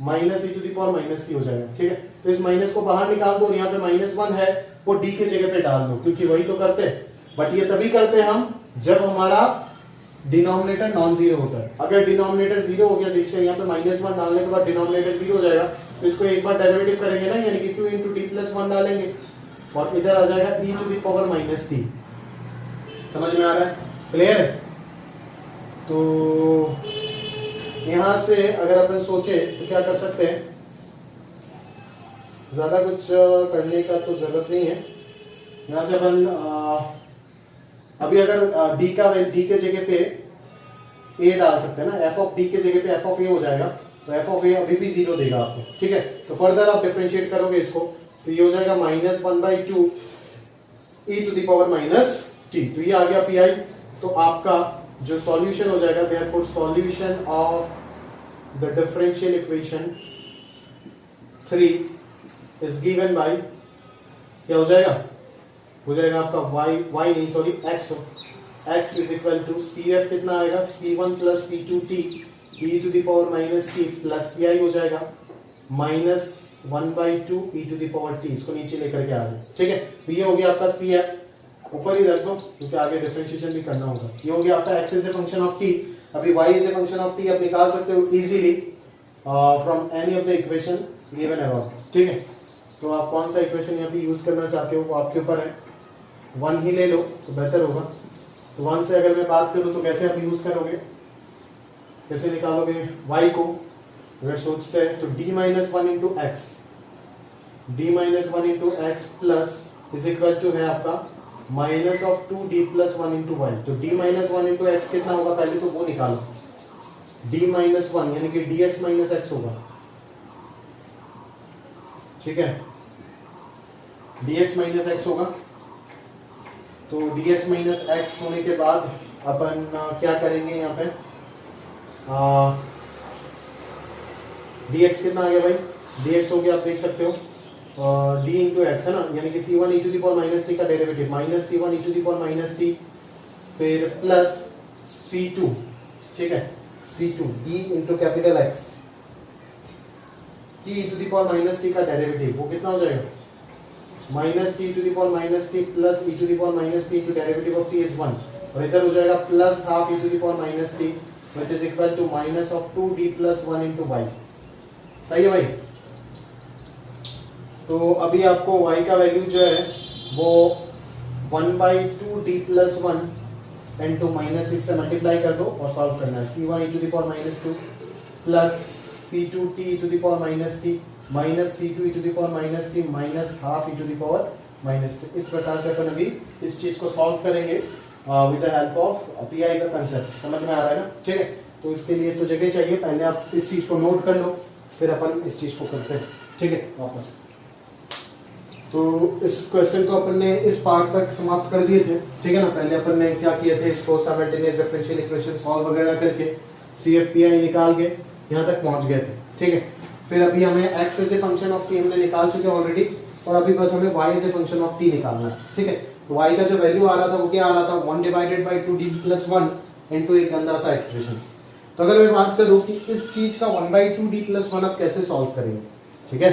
minus e to the power minus T हो जाएगा, ठीक है। तो इस माइनस को बाहर निकाल दो, यहाँ पे -1 है वो डी के जगह पे डाल दो, क्योंकि वही तो करते हैं, बट ये तभी करते हैं हम जब हमारा डिनोमिनेटर नॉन जीरो होता है। अगर डिनोमिनेटर जीरो हो गया, देखिए यहाँ पे -1 डालने के बाद डिनोमिनेटर जीरो हो जाएगा, तो इसको एक बार डेरिवेटिव करेंगे ना, यानी कि 2 इंटू डी प्लस 1 डालेंगे और इधर आ जाएगा E to the power minus T. समझ में आ रहा है, क्लियर है। तो यहां से अगर अपन सोचे तो क्या कर सकते हैं, ज्यादा कुछ करने का तो जरूरत नहीं है। यहां से अपन अभी अगर डी के जगह पे ए डाल सकते हैं ना, एफ ऑफ डी के जगह पे एफ ऑफ ए हो जाएगा, तो एफ ऑफ ए अभी भी 0 देगा आपको, ठीक है। तो फर्दर आप डिफरेंशिएट करोगे इसको, तो ये हो जाएगा -1/2 E to the power minus T. तो ये आ गया पी आई। तो आपका जो सॉल्यूशन हो जाएगा, therefore solution of the differential equation 3 is given by, क्या हो जाएगा, हो जाएगा आपका x is equal to CF कितना आएगा, C1 plus C2t e to the power minus t plus PI हो जाएगा -1/2 e to the power t। इसको नीचे लेकर के आ जाए, ठीक है। तो ये हो गया आपका CF, ऊपर ही रख दो क्योंकि आगे डिफरेंशिएशन भी करना होगा। ये हो गया आपका x is a function of t। अभी y is a function of t आप निकाल सकते हो easily from any of the equation given above, ठीक है। तो आप कौन सा इक्वेशन यहाँ पे यूज करना चाहते हो वो आपके ऊपर है, 1 ही ले लो तो बेहतर होगा। तो 1 से अगर मैं बात करूं तो कैसे आप यूज करोगे, कैसे निकालोगे y को, अगर सोचते हैं तो d minus 1 into x, d minus 1 into x plus is equal to है आपका minus of 2d plus 1 into y. तो d माइनस 1 इंटू एक्स कितना होगा, पहले तो वो निकालो, d माइनस 1 यानी कि dx माइनस एक्स होगा, ठीक है, dx माइनस एक्स होगा। तो dx माइनस एक्स होने के बाद अपन क्या करेंगे यहाँ पे, dx कितना आ गया भाई, dx हो गया आप देख सकते हो d इंटू एक्स है ना, यानी कि c1 e to the power minus T का derivative minus c1 e to the power minus T, फिर प्लस c2, ठीक है, c2 d into capital x t e to the power minus T का derivative वो कितना हो जाएगा, minus T to the power minus T plus E to the power minus T into derivative of T is 1, और इधर हो जाएगा plus half E to the power minus t which is equal to minus of 2d plus 1 into y. सही है भाई। तो अभी आपको y का वैल्यू जो है वो 1/2d प्लस 1 इंटू माइनस इससे मल्टीप्लाई कर दो और सॉल्व करना है। c1 e to the power minus 2 plus c2t e to the power minus t minus c2 e to the power minus t minus half e to the power minus t। इस प्रकार से अपन अभी इस चीज को solve करेंगे with the help of pi का concept. समझ में आ रहा है ना, ठीक है। तो इसके लिए तो जगह चाहिए, पहले आप इस चीज को नोट कर लो फिर अपन इस चीज को करते हैं, ठीक है। वापस तो इस क्वेश्चन को अपन ने इस पार्ट तक समाप्त कर दिए थे, ठीक है ना। पहले अपन ने क्या किए थे, इसको साइमल्टेनियस डिफरेंशियल इक्वेशन सॉल्व वगैरह करके CFPI निकाल के यहाँ तक पहुंच गए थे, ठीक है। फिर अभी हमें x as a function of t हमने निकाल चुके ऑलरेडी, और अभी बस हमें y as a function of t निकालना है, ठीक है। तो y का जो वैल्यू आ रहा था वो क्या आ रहा था, 1 divided by 2d plus 1 into एक गंदा सा एक्सप्रेशन। तो अगर मैं बात करूं कि इस चीज का 1/2d प्लस 1 आप कैसे सॉल्व करेंगे, ठीक है।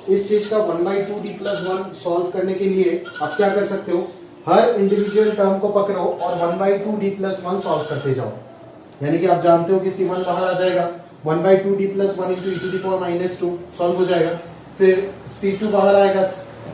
इस चीज का 1/2d+1 सॉल्व करने के लिए आप क्या कर सकते हो, हर इंडिविजुअल टर्म को पकड़ो और 1/2d+1 सॉल्व करते जाओ। यानी कि आप जानते हो कि C1 बाहर आ जाएगा, 1/2d+1 इंटू e⁻², सॉल्व हो जाएगा। फिर C2 बाहर आएगा,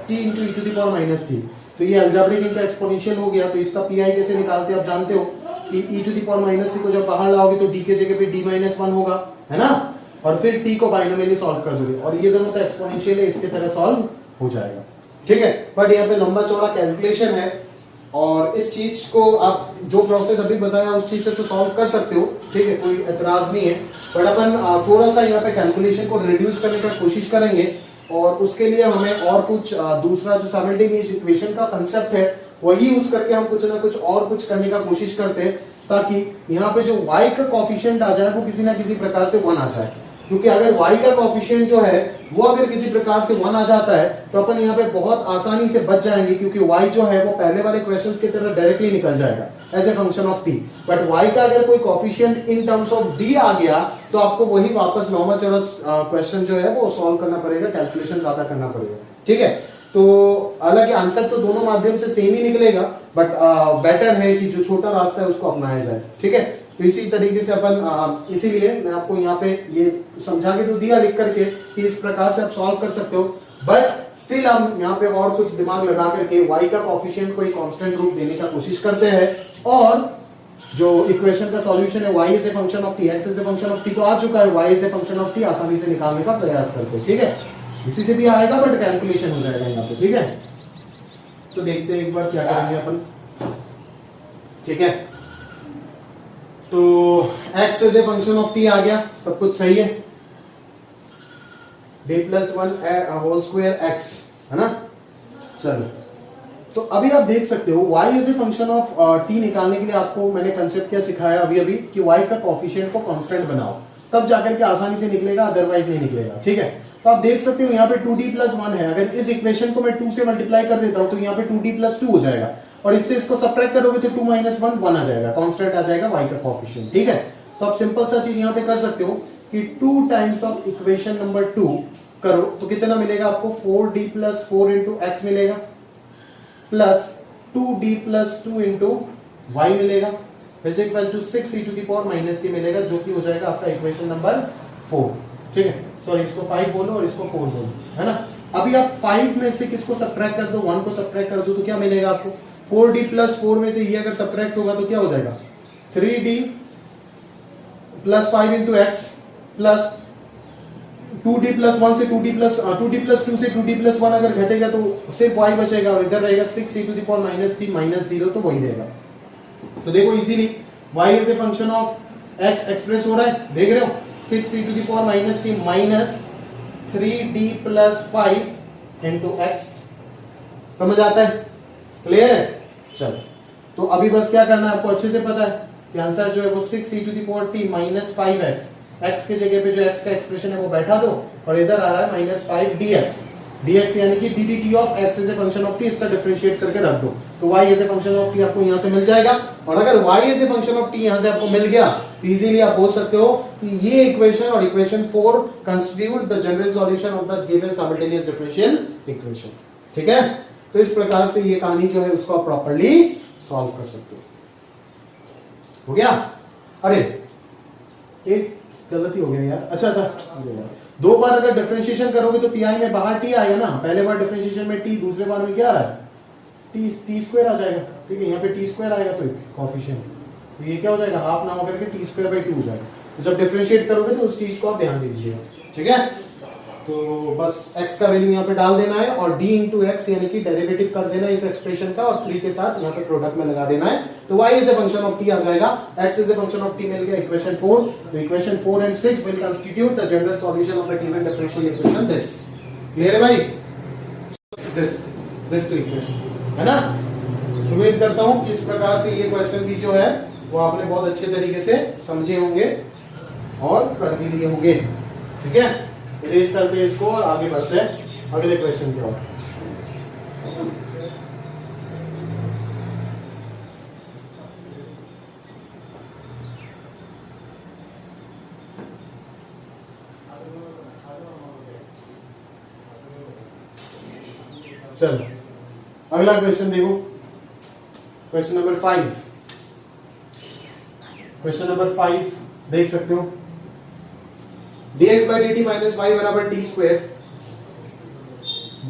t इंटू e⁻²। तो ये अलजेब्रिक इंटू एक्सपोनेंशियल हो गया। तो इसका पीआई कैसे निकालते हैं आप जानते हो कि e⁻³ को जब बाहर लाओगे तो d के जगह पे d-1 होगा, है ना, और फिर t को बाइनोमियली सॉल्व कर दोगे और ये दोनों तो एक्सपोनेंशियल है, इसके तरह सॉल्व हो जाएगा। ठीक है, बट यहाँ पे लंबा चौड़ा कैलकुलेशन है और इस चीज को आप जो प्रोसेस अभी बताया उस चीज से तो सॉल्व कर सकते हो, ठीक है, कोई एतराज नहीं है। बट अपन थोड़ा सा यहाँ पे कैलकुलेशन को रिड्यूस करने का कोशिश करेंगे और उसके लिए हमें और कुछ दूसरा जो साइमल्टेनियस इक्वेशन का कंसेप्ट है वही यूज करके हम कुछ ना कुछ और कुछ करने का कोशिश करते हैं, ताकि यहाँ पे जो y का कोफिशिएंट आ जाए वो किसी ना किसी प्रकार से 1 आ जाए। क्योंकि अगर y का कोफिशिएंट जो है वो अगर किसी प्रकार से 1 आ जाता है तो अपन यहाँ पे बहुत आसानी से बच जाएंगे, क्योंकि y जो है वो पहले वाले क्वेश्चंस की तरह डायरेक्टली निकल जाएगा as a function of t। But y का अगर कोई coefficient in terms of d आ गया तो आपको वही वापस लंबा चौड़ा क्वेश्चन जो है वो सॉल्व करना पड़ेगा, कैलकुलेशन ज्यादा करना पड़ेगा। ठीक है, तो हालांकि आंसर तो दोनों माध्यम से सेम ही निकलेगा, बट बेटर है कि जो छोटा रास्ता है उसको अपनाया जाए। ठीक है, तो इसी तरीके से अपन इसीलिए मैं आपको यहाँ पे ये समझा के तो दिया लिख करके कि इस प्रकार से आप सॉल्व कर सकते हो। बट स्टिल हम यहाँ पे और कुछ दिमाग लगा करके y का कोफिशिएंट को एक कांस्टेंट रूप देने का कोशिश करते हैं और जो इक्वेशन का सॉल्यूशन है y is a function of t, x is a function of t तो आ चुका है, y is a function of t आसानी से निकालने का प्रयास करते हैं। ठीक है, इसी से भी आएगा बट कैलकुलेशन हो जाएगा यहाँ पे। ठीक है, तो देखते हैं एक बार क्या करेंगे अपन। ठीक है, तो x is a function of t आ गया, सब कुछ सही है, d+1² x, है ना। चलो, तो अभी आप देख सकते हो y is a function of t निकालने के लिए आपको मैंने कंसेप्ट क्या सिखाया अभी अभी कि y का कोफिशिएंट को कांस्टेंट बनाओ, तब जाकर के आसानी से निकलेगा, अदरवाइज नहीं निकलेगा। ठीक है, तो आप देख सकते हो यहाँ पे 2d+1 है, अगर इस इक्वेशन को मैं 2 से मल्टीप्लाई कर देता हूं तो यहाँ पे 2d+2 हो जाएगा और इससे इसको सबट्रैक्ट करोगे तो 2 - 1 आ जाएगा, कांस्टेंट आ जाएगा y का कोफिशिएंट। ठीक है, तो आप सिंपल सा चीज यहाँ पे कर सकते हो कि 2 टाइम्स ऑफ इक्वेशन नंबर 2 करो तो कितना मिलेगा आपको, 4d+4 इंटू x मिलेगा प्लस 2d+2 इंटू y मिलेगा इज इक्वल टू 6e⁻⁻t मिलेगा, जो कि हो जाएगा आपका इक्वेशन नंबर 4। ठीक है, सॉरी इसको 5 बोलो और इसको 4 बोलो, है ना। अभी आप 5 में से किसको सबट्रैक्ट कर दो, 1 को सबट्रैक्ट कर दो तो क्या मिलेगा आपको, 4d+4 में से ये अगर सबट्रैक्ट होगा तो क्या हो जाएगा, 3d+5 into x plus 2d+1 से 2d+2 से 2d+1 अगर घटेगा तो सिर्फ y बचेगा और इधर रहेगा 6e⁻⁻t -0, तो वही रहेगा। तो देखो easily y is a function of x express हो रहा है, देख रहे हो, 6e⁻⁻t minus 3d+5 into x, समझ आता है, क्लियर है। चलो, तो अभी बस क्या करना है आपको अच्छे से पता है कि आंसर जो है वो 6e⁻t माइनस 5x, x के जगह पे जो x का एक्सप्रेशन है वो बैठा दो और इधर आ रहा है -5dx, dx यानी कि dt of x is a function of t, इसका डिफरेंशिएट करके रख दो तो y is a function of t आपको यहां से मिल जाएगा। और अगर y is a function of t यहां से आपको मिल गया तो इजीली आप बोल सकते हो कि ये इक्वेशन और equation 4 constitute the general solution of the given simultaneous differential equation. ठीक है, तो इस प्रकार से ये कहानी जो है उसको आप प्रॉपर्ली सॉल्व कर सकते हो गया। अरे एक गलती हो गई यार, अच्छा दो बार अगर डिफरेंशिएशन करोगे तो पीआई में बाहर टी आएगा ना, पहले बार डिफरेंशिएशन में टी, दूसरे बार में क्या आ रहा है, टी² आ जाएगा। ठीक है, यहाँ पे टी² आएगा तो कोफिशिएंट, तो ये क्या हो जाएगा, हाफ ना होकर के t²/2 हो जाएगा। तो जब डिफरेंशिएट करोगे तो उस चीज को आप ध्यान दीजिएगा। ठीक है, तो बस x का वैल्यू यहाँ पे डाल देना है और d इंटू एक्स यानी कि डेरिवेटिव कर देना है इस एक्सप्रेशन का और 3 के साथ यहाँ पे प्रोडक्ट में लगा देना है, तो y is a function of t आ जाएगा, x is a function of t मिल गया इक्वेशन 4। तो equation 4 and 6 will constitute the general solution of the given differential equation this. Clear है भाई, दिस टू इक्वेशन, है ना। उम्मीद करता हूं कि इस प्रकार से ये क्वेश्चन भी जो है वो आपने बहुत अच्छे तरीके से समझे होंगे और कर भी लिए होंगे। ठीक है, इरेज करते हैं इसको और आगे बढ़ते हैं अगले क्वेश्चन की ओर। चलो अगला क्वेश्चन देखो, क्वेश्चन नंबर 5। क्वेश्चन नंबर 5 देख सकते हो, dx by dt minus y बराबर t square,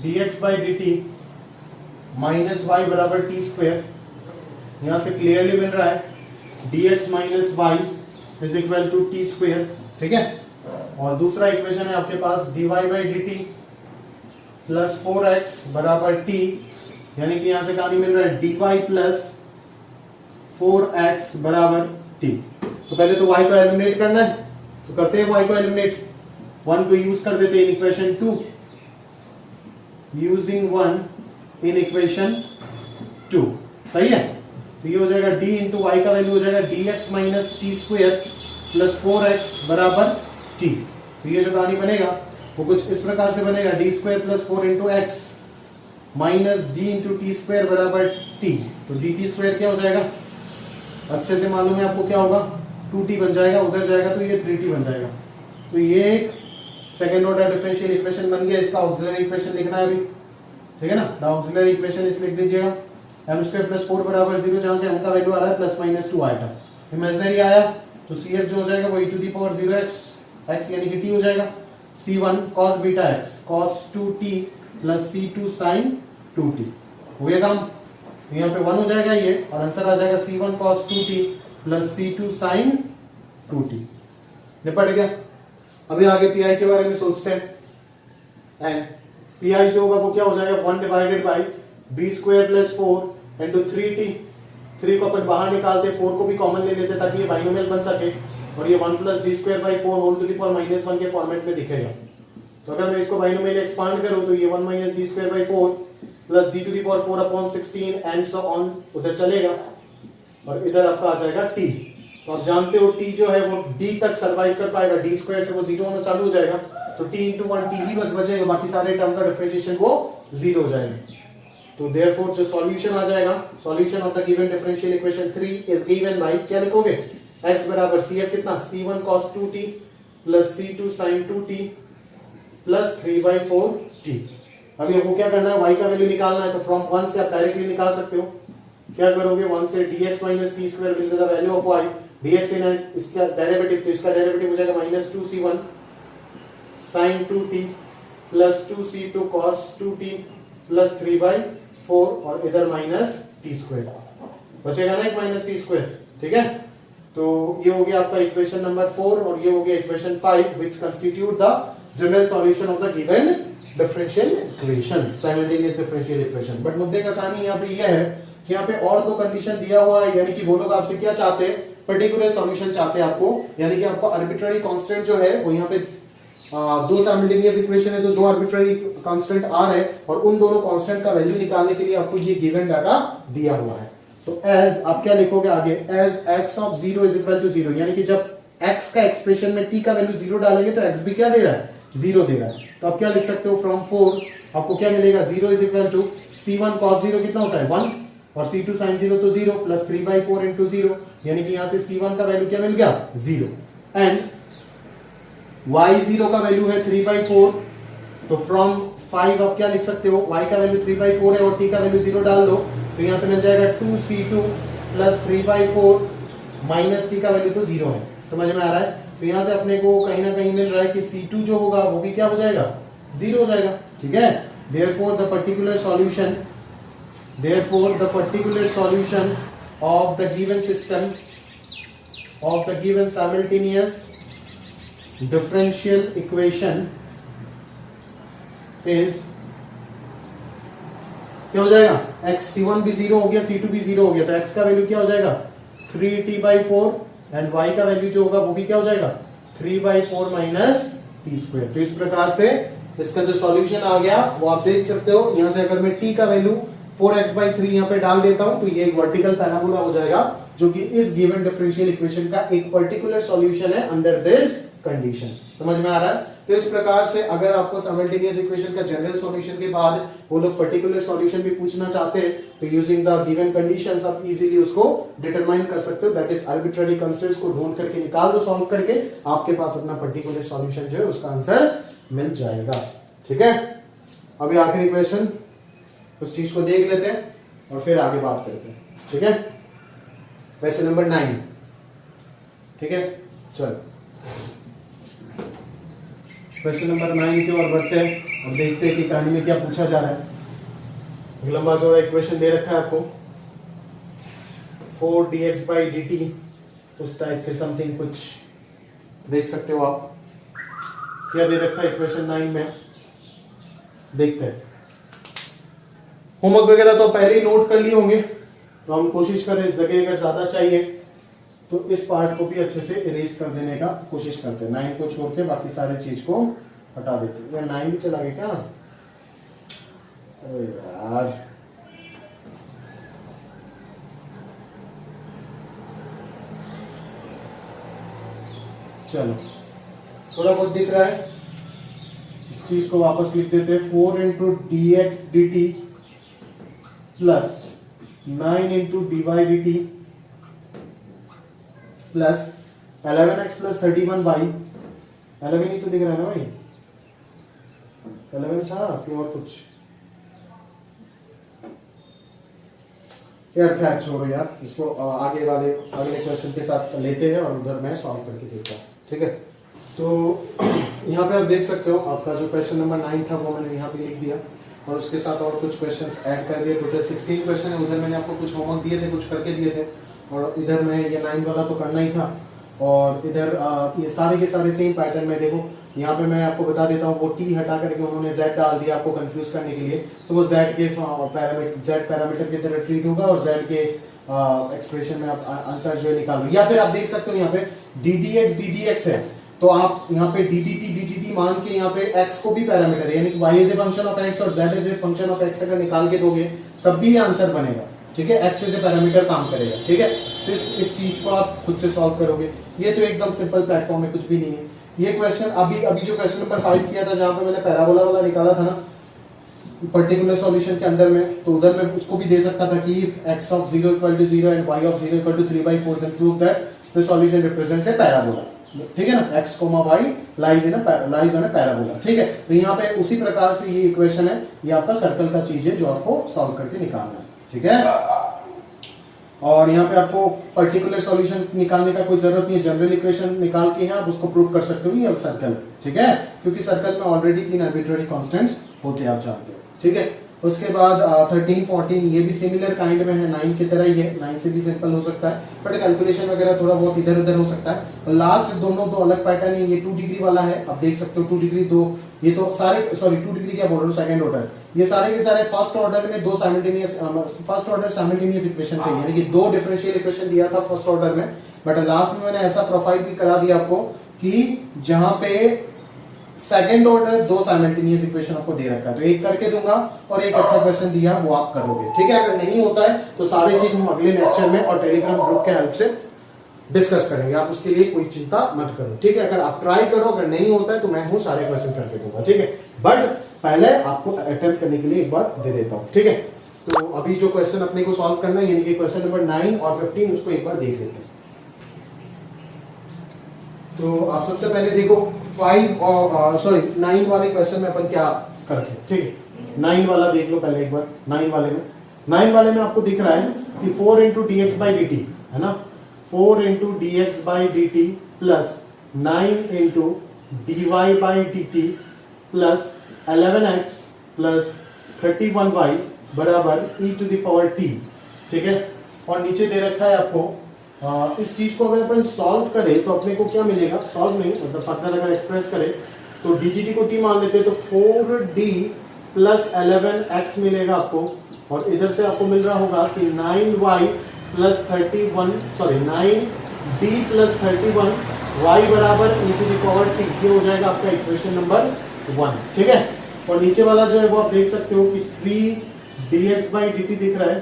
dx by dt minus y बराबर टी स्क्वायर, यहां से क्लियरली मिल रहा है dx minus y is equal to t square, ठीक है। और दूसरा इक्वेशन है आपके पास dy by dt plus 4x बराबर t, यानी कि यहां से कहानी मिल रहा है dy प्लस 4x बराबर t। तो पहले तो y को एलिमिनेट करना है, तो करते हैं y को एलिमिनेट, 1 को यूज कर देते हैं इन इक्वेशन 2, यूजिंग 1 इन इक्वेशन 2, सही है। तो ये हो जाएगा d इंटू वाई का वैल्यू हो जाएगा dx minus T square plus 4x बराबर t। तो ये जो कहानी बनेगा वो कुछ इस प्रकार से बनेगा D square plus 4 into x minus D into T square बराबर t। तो डी टी स्क्वायर क्या हो जाएगा, अच्छे से मालूम है आपको क्या होगा, 2t बन जाएगा, उधर जाएगा तो ये 3t बन जाएगा। तो ये एक सेकेंड ऑर्डर डिफरेंशियल इक्वेशन बन गया, इसका ऑक्सिलरी इक्वेशन लिखना है अभी, ठीक है ना। द ऑक्सिलरी इक्वेशन इस लिख दीजिएगा, m स्क्वायर प्लस 4 बराबर 0, जहां से m का वैल्यू आ रहा है प्लस माइनस 2 आएगा, इमेजिनरी आया तो cf जो हो जाएगा वो e to the power 0x यानी कि t हो जाएगा, c1 cos beta x cos 2t plus c2 sin 2t, हो गया काम। यहाँ पे 1 हो जाएगा ये, और आंसर आ जाएगा c1 cos 2t plus c2 sin 2t, निपट गया। अभी आगे पी आई के बारे में सोचते हैं, एंड पी आई जो होगा वो क्या हो जाएगा, 1 divided by b square plus 4 into 3t, 3 को अपन बाहर निकालते, 4 को भी कॉमन ले लेते ताकि ये बाइनोमियल बन सके, और ये 1 plus b square by 4 whole to the power minus 1 के फॉर्मेट में दिखेगा। तो अगर मैं इसको बाइनोमियल एक्सपांड करूं तो ये 1 minus b square by 4 plus D to the power 4 upon 16 and so on उधर चलेगा, और इधर आपका आ जाएगा t। तो आप जानते हो t जो है वो d तक सरवाइव कर पाएगा, d स्क्वायर से वो 0 होना चालू हो जाएगा, तो t इंटू 1 t ही बस बचेगा, बाकी सारे टर्म का डिफरेंशिएशन वो 0 हो जाएगा। तो देयरफॉर जो सॉल्यूशन आ जाएगा, solution of the given differential equation 3 is given by, क्या लिखोगे, x बराबर cf कितना, c1 cos 2t plus c2 sin 2t plus 3/4t। अभी आपको क्या करना है, y का वैल्यू निकालना है, तो फ्रॉम 1 से आप डायरेक्टली निकाल सकते हो। क्या करोगे, 1 से dx minus T square will be the value of y, dx इन इसका डेरिवेटिव, तो इसका डेरिवेटिव हो जाएगा minus 2c1 sin 2t plus 2c2 cos 2t plus 3/4, और इधर माइनस टी स्क्वायर बचेगा ना, एक माइनस टी स्क्वायर, ठीक है। तो ये हो गया आपका इक्वेशन नंबर 4, और ये हो गया equation 5 which constitute the general solution of the given differential equation, simultaneous differential equation. But मुद्दे का कहानी यहाँ पे ये है कि यहाँ पे और दो कंडीशन दिया हुआ है, यानी कि वो लोग आपसे क्या चाहते हैं, पर्टिकुलर सॉल्यूशन चाहते हैं आपको, यानी कि आपको आर्बिट्ररी कांस्टेंट जो है वो यहाँ पे दो साइमल्टेनियस इक्वेशन है तो दो आर्बिट्ररी कांस्टेंट आ रहे हैं, और उन दोनों कांस्टेंट का वैल्यू निकालने के लिए आपको ये गिवन डाटा दिया हुआ है। तो एज आप क्या लिखोगे आगे, as x of 0 is equal to 0, यानी कि जब x का एक्सप्रेशन में t का वैल्यू 0 डालेंगे तो x भी क्या दे रहा है, 0 दे रहा है। तो आप क्या लिख सकते हो, फ्रॉम 4 आपको क्या मिलेगा, 0 is equal to c1 cos 0 कितना होता है 1, और c2 sin 0 तो 0 प्लस 3/4 इंटू 0, यानी कि यहां से c1 का वैल्यू क्या मिल गया 0, एंड y0 का वैल्यू है 3/4, तो फ्रॉम 5 आप क्या लिख सकते हो, y का वैल्यू 3/4 है और t का वैल्यू 0 डाल दो, तो यहां से मिल जाएगा 2c2 प्लस 3/4 माइनस t का वैल्यू तो 0 है, समझ में आ रहा है। तो यहां से अपने को कहीं ना कहीं मिल रहा है कि c2 जो होगा वो भी क्या हो जाएगा, 0 हो जाएगा, ठीक है। therefore the particular solution of the given system of the given simultaneous differential equation is क्या हो जाएगा, x c1 भी 0 हो गया, c2 भी 0 हो गया, तो x का वैल्यू क्या हो जाएगा 3t/4, एंड y का वैल्यू जो होगा वो भी क्या हो जाएगा 3/4 माइनस टी स्क्वायर। तो इस प्रकार से इसका जो सॉल्यूशन आ गया वो आप देख सकते हो। यहां से अगर मैं t का वैल्यू 4x/3 यहाँ पे डाल देता हूं तो ये एक वर्टिकल पैराबोला हो जाएगा, जो कि इस गिवन डिफरेंशियल इक्वेशन का एक पर्टिकुलर सॉल्यूशन है अंडर दिस कंडीशन। समझ में आ रहा है। तो इस प्रकार से अगर आपको साइमल्टेनियस इक्वेशन का जनरल सॉल्यूशन के बाद वो लोग पर्टिकुलर सॉल्यूशन भी पूछना चाहते हैं तो यूजिंग द गिवन कंडीशंस आप इजीली उसको डिटरमाइन कर सकते हो, दैट इज आर्बिट्ररी कांस्टेंट्स को ढूंढ करके निकाल दो, सॉल्व करके आपके पास अपना पर्टिकुलर सॉल्यूशन जो है उसका आंसर मिल जाएगा। ठीक है, अभी आखिरी क्वेश्चन उस चीज को देख लेते हैं और फिर आगे बात करते हैं, ठीक है। क्वेश्चन नंबर 9, ठीक है। चल क्वेश्चन नंबर 9 की ओर बढ़ते हैं और देखते हैं कि कहानी में क्या पूछा जा रहा है। एक लंबा चौड़ा इक्वेशन दे रखा है आपको, 4dx/dt, उस टाइप के समथिंग कुछ देख सकते हो आप। क्या दे रखा है इक्वेशन 9 में, देखते हैं। होमवर्क वगैरह तो पहले ही नोट कर लिए होंगे, तो हम कोशिश करें इस जगह अगर ज्यादा चाहिए तो इस पार्ट को भी अच्छे से इरेज कर देने का कोशिश करते हैं। 9 को छोड़ के बाकी सारे चीज को हटा देते हैं। 9 भी चला गया क्या? अरे यार, चलो थोड़ा बहुत दिख रहा है, इस चीज को वापस लिख देते हैं। 4 into d x d t plus 9 into d y d t plus 11x plus 31y। 11 ही तो दिख रहा है ना भाई, 11 था कि और कुछ? यार खैर छोड़ो यार, इसको आगे वाले अगले क्वेश्चन के साथ लेते हैं और उधर मैं सॉल्व करके देखता हूँ, ठीक है। तो यहाँ पे आप देख सकते हो आपका जो क्वेश्चन नंबर 9 था वो मैंने यहाँ पे लिख दिया और उसके साथ और कुछ क्वेश्चंस ऐड कर दिए। टोटल 16 क्वेश्चन है। उधर मैंने आपको कुछ होमवर्क दिए थे, कुछ करके दिए थे, और इधर मैं ये 9 वाला तो करना ही था। और इधर ये सारे के सारे सेम पैटर्न में देखो, यहाँ पे मैं आपको बता देता हूँ, वो टी हटा करके उन्होंने z डाल दिया आपको कंफ्यूज करने के लिए, तो वो z के पैरामीटर की तरह ट्रीट होगा और z के एक्सप्रेशन में आप आंसर जो है निकाल लो। या फिर आप देख सकते हो यहाँ पे ddx है, तो आप यहाँ पे dt मान के यहाँ पे x को भी पैरामीटर यानी कि y is a function of x और z is a function of x अगर निकाल के दोगे तब भी ये आंसर बनेगा, ठीक है। x इज ए पैरामीटर काम करेगा, ठीक है। तो इस चीज को आप खुद से सॉल्व करोगे। ये तो एकदम सिंपल प्लेटफॉर्म है, कुछ भी नहीं है। ये क्वेश्चन अभी जो क्वेश्चन नंबर 5 किया था, जहां पे मैंने पैराबोला वाला निकाला था ना पर्टिकुलर सॉल्यूशन के अंदर में, तो उधर मैं उसको भी दे सकता था कि x of 0 = 0 and y of 0 = 3/4 then prove that the solution represents a parabola, ठीक है ना। x, y lies on a parabola, ठीक है। तो यहाँ पे उसी प्रकार से ये इक्वेशन है, ये आपका सर्कल का चीज है जो आपको सॉल्व करके निकालना है, ठीक है। और यहाँ पे आपको पर्टिकुलर सॉल्यूशन निकालने का कोई जरूरत नहीं है, जनरल इक्वेशन निकाल के आप उसको प्रूव कर सकते हो ये सर्कल, ठीक है, क्योंकि सर्कल में ऑलरेडी 3 आर्बिट्रेरी कांस्टेंट्स होते हैं, आप जानते हो, ठीक है। उसके बाद 13, 14 ये भी सिमिलर काइंड में है, 9 की तरह ही है, 9 से भी सिंपल हो सकता है, बट कैलकुलेशन वगैरह थोड़ा बहुत इधर उधर हो सकता है। और लास्ट दोनों दो अलग पैटर्न है, ये 2 डिग्री वाला है, आप देख सकते हो 2 डिग्री 2, ये तो सारे 2 डिग्री क्या बोल रहा हूँ, सेकंड ऑर्डर, ये सारे के सारे फर्स्ट ऑर्डर में दो फर्स्ट ऑर्डर साइमल्टेनियस इक्वेशन थे, यानी कि 2 डिफरेंशियल इक्वेशन दिया था फर्स्ट ऑर्डर में, बट लास्ट में मैंने ऐसा प्रोफाइल भी करा दिया आपको कि जहां पे सेकंड ऑर्डर 2 साइमल्टेनियस इक्वेशन आपको दे रखा है, तो एक करके दूंगा और एक अच्छा क्वेश्चन दिया वो आप करोगे, ठीक है। अगर नहीं होता है तो सारी चीज हम अगले लेक्चर में और टेलीग्राम ग्रुप के हेल्प से डिस्कस करेंगे, आप उसके लिए कोई चिंता मत करो, ठीक है। अगर आप ट्राई करो, अगर नहीं होता है तो मैं हूं सारे क्वेश्चन करके दूंगा, ठीक है। बट पहले आपको अटेम्प्ट करने के लिए एक बार दे देता हूं, ठीक है। तो अभी जो क्वेश्चन अपने को सॉल्व करना है, यानी कि क्वेश्चन नंबर 9 और 15, उसको एक बार देख लेते हैं। तो आप सबसे पहले देखो 9 वाले क्वेश्चन में अपन क्या करते हैं, ठीक है। 9 वाला देख लो पहले एक बार। 9 वाले में आपको दिख रहा है कि 4 इंटू dx/dt है ना, 4 into dx/dt plus 9 into dy/dt plus 11x plus 31y बराबर e⁻t, ठीक है। और नीचे दे रखा है आपको इस चीज को अगर अपन सॉल्व करें तो अपने को क्या मिलेगा, सॉल्व नहीं मतलब फर्दर अगर एक्सप्रेस करें तो dt को t मान लेते हैं, तो 4d प्लस 11x मिलेगा आपको, और इधर से आपको मिल रहा होगा कि 9y plus 9d plus 31y बराबर e⁻t, ये हो जाएगा आपका इक्वेशन नंबर 1, ठीक है। और नीचे वाला जो है वो आप देख सकते हो कि 3dx/dt दिख रहा है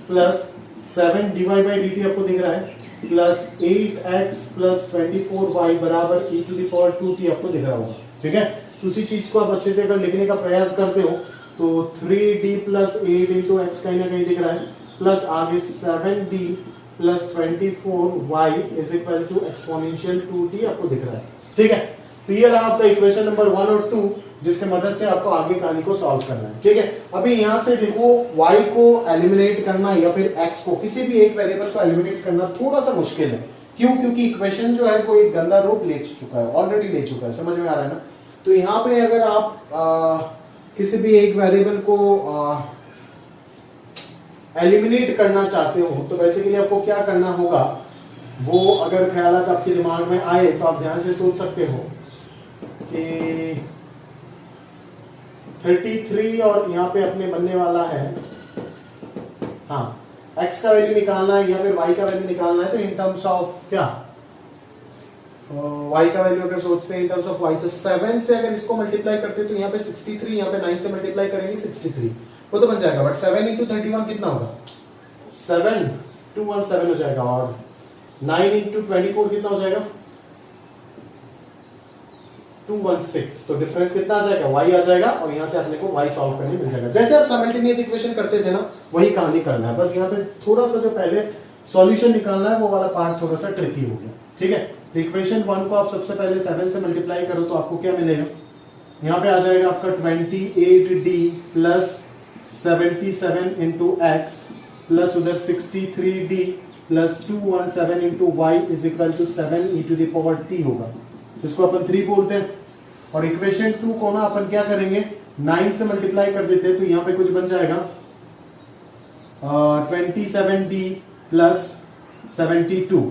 प्लस 7dy/dt आपको दिख रहा है प्लस 8x प्लस 24y बराबर e⁻2t आपको दिख रहा होगा, ठीक है। उसी चीज को आप अच्छे से अगर लिखने का प्रयास करते हो तो 3d प्लस 8 इंटू एक्स कहीं ना कहीं दिख रहा है, प्लस आगे 7d plus 24y is equal to exponential 2t आपको दिख रहा है, ठीक है। तो ये रहा आपका इक्वेशन नंबर 1 और 2 जिसके मदद से आपको आगे कहानी को सॉल्व करना है। ठीक है, अभी यहां से देखो y को एलिमिनेट करना या फिर x को, किसी भी एक वेरिएबल को एलिमिनेट करना थोड़ा सा मुश्किल है। क्यों? क्योंकि इक्वेशन जो है वो एक गंदा रूप ले चुका है, ऑलरेडी ले चुका है। समझ में आ रहा है ना? तो यहाँ पे अगर आप किसी भी एक वेरिएबल को एलिमिनेट करना चाहते हो तो बेसिकली आपको क्या करना होगा, वो अगर ख्यालात आपके दिमाग में आए तो आप ध्यान से सोच सकते हो कि 33 और यहाँ पे अपने बनने वाला है, हाँ x का वैल्यू निकालना है या फिर y का वैल्यू निकालना है। तो इन टर्म्स ऑफ क्या, y का वैल्यू अगर सोचते हैं इन टर्म्स ऑफ y, तो 7 से अगर इसको मल्टीप्लाई करते हैं तो यहाँ पे 63, यहाँ पे 9 से मल्टीप्लाई करेंगे 63, वो तो बन जाएगा। बट 7 इंटू 31 कितना होगा, 7 217 हो जाएगा। और 9 इंटू 24 कितना हो जाएगा, 216। तो डिफरेंस कितना आ जाएगा, y आ जाएगा। और यहाँ से अपने को y सॉल्व करने मिल जाएगा। जैसे आप साइमल्टेनियस इक्वेशन करते थे ना, वही कहानी करना है। बस यहाँ पे थोड़ा सा जो पहले सॉल्यूशन निकालना है वो वाला पार्ट थोड़ा सा ट्रिकी हो गया। ठीक है, तो इक्वेशन 1 को आप सबसे पहले 7 से मल्टीप्लाई करो तो आपको क्या मिलेगा, यहाँ पे आ जाएगा आपका 28d plus 77 into x plus उधर 63d plus 217 into Y is equal to 7 E to the power t होगा। इसको अपन 3 बोलते हैं। और इक्वेशन 2 को ना अपन क्या करेंगे, 9 से मल्टीप्लाई कर देते हैं तो यहाँ पे कुछ बन जाएगा 27d प्लस 72